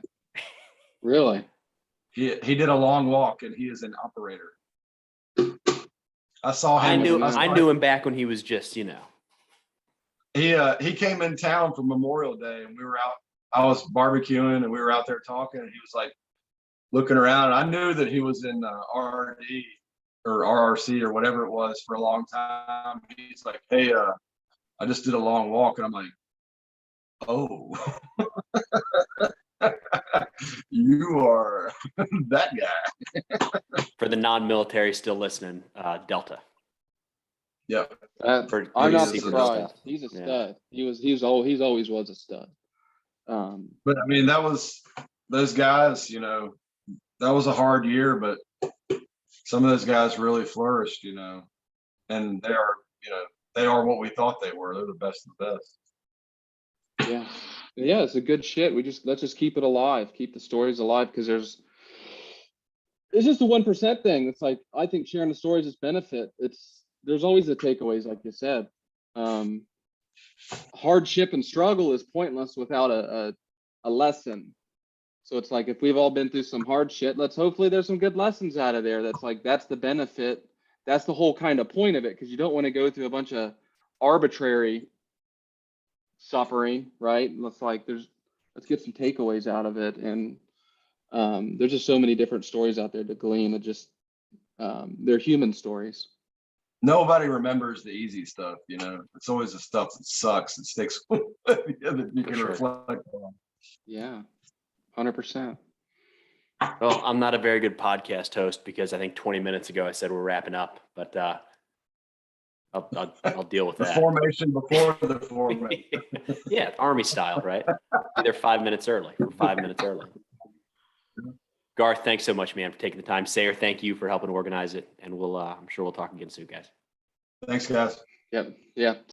Really? He did a long walk, and he is an operator. I saw him. I knew him back when he was just, He came in town for Memorial Day, and we were out. I was barbecuing, and we were out there talking, and he was like looking around. I knew that he was in RRD or RRC or whatever it was for a long time. He's like, "Hey, I just did a long walk," and I'm like, "Oh, you are that guy." For the non-military still listening, Delta. Yep. I'm not surprised. He's a stud. Yeah. He's always was a stud. But I mean, that was those guys, that was a hard year, but some of those guys really flourished, and they are what we thought they were. They're the best of the best. Yeah. Yeah, it's a good shit. Let's just keep it alive, keep the stories alive, because it's just a 1% thing. It's like, I think sharing the stories is benefit. There's always the takeaways, like you said. Hardship and struggle is pointless without a lesson. So it's like, if we've all been through some hard shit, hopefully there's some good lessons out of there. That's the benefit. That's the whole kind of point of it, because you don't want to go through a bunch of arbitrary suffering, right? Let's get some takeaways out of it. And there's just so many different stories out there to glean. They're human stories. Nobody remembers the easy stuff, It's always the stuff that sucks and sticks with you that you can reflect on. Yeah, 100%. Well, I'm not a very good podcast host because I think 20 minutes ago I said we're wrapping up, but I'll deal with The that. formation before the formation. Yeah, Army style, right? They're 5 minutes early. We're 5 minutes early. Garth, thanks so much, man, for taking the time. Sayre, thank you for helping organize it, and I'm sure we'll talk again soon, guys. Thanks, guys. Yep. Yeah.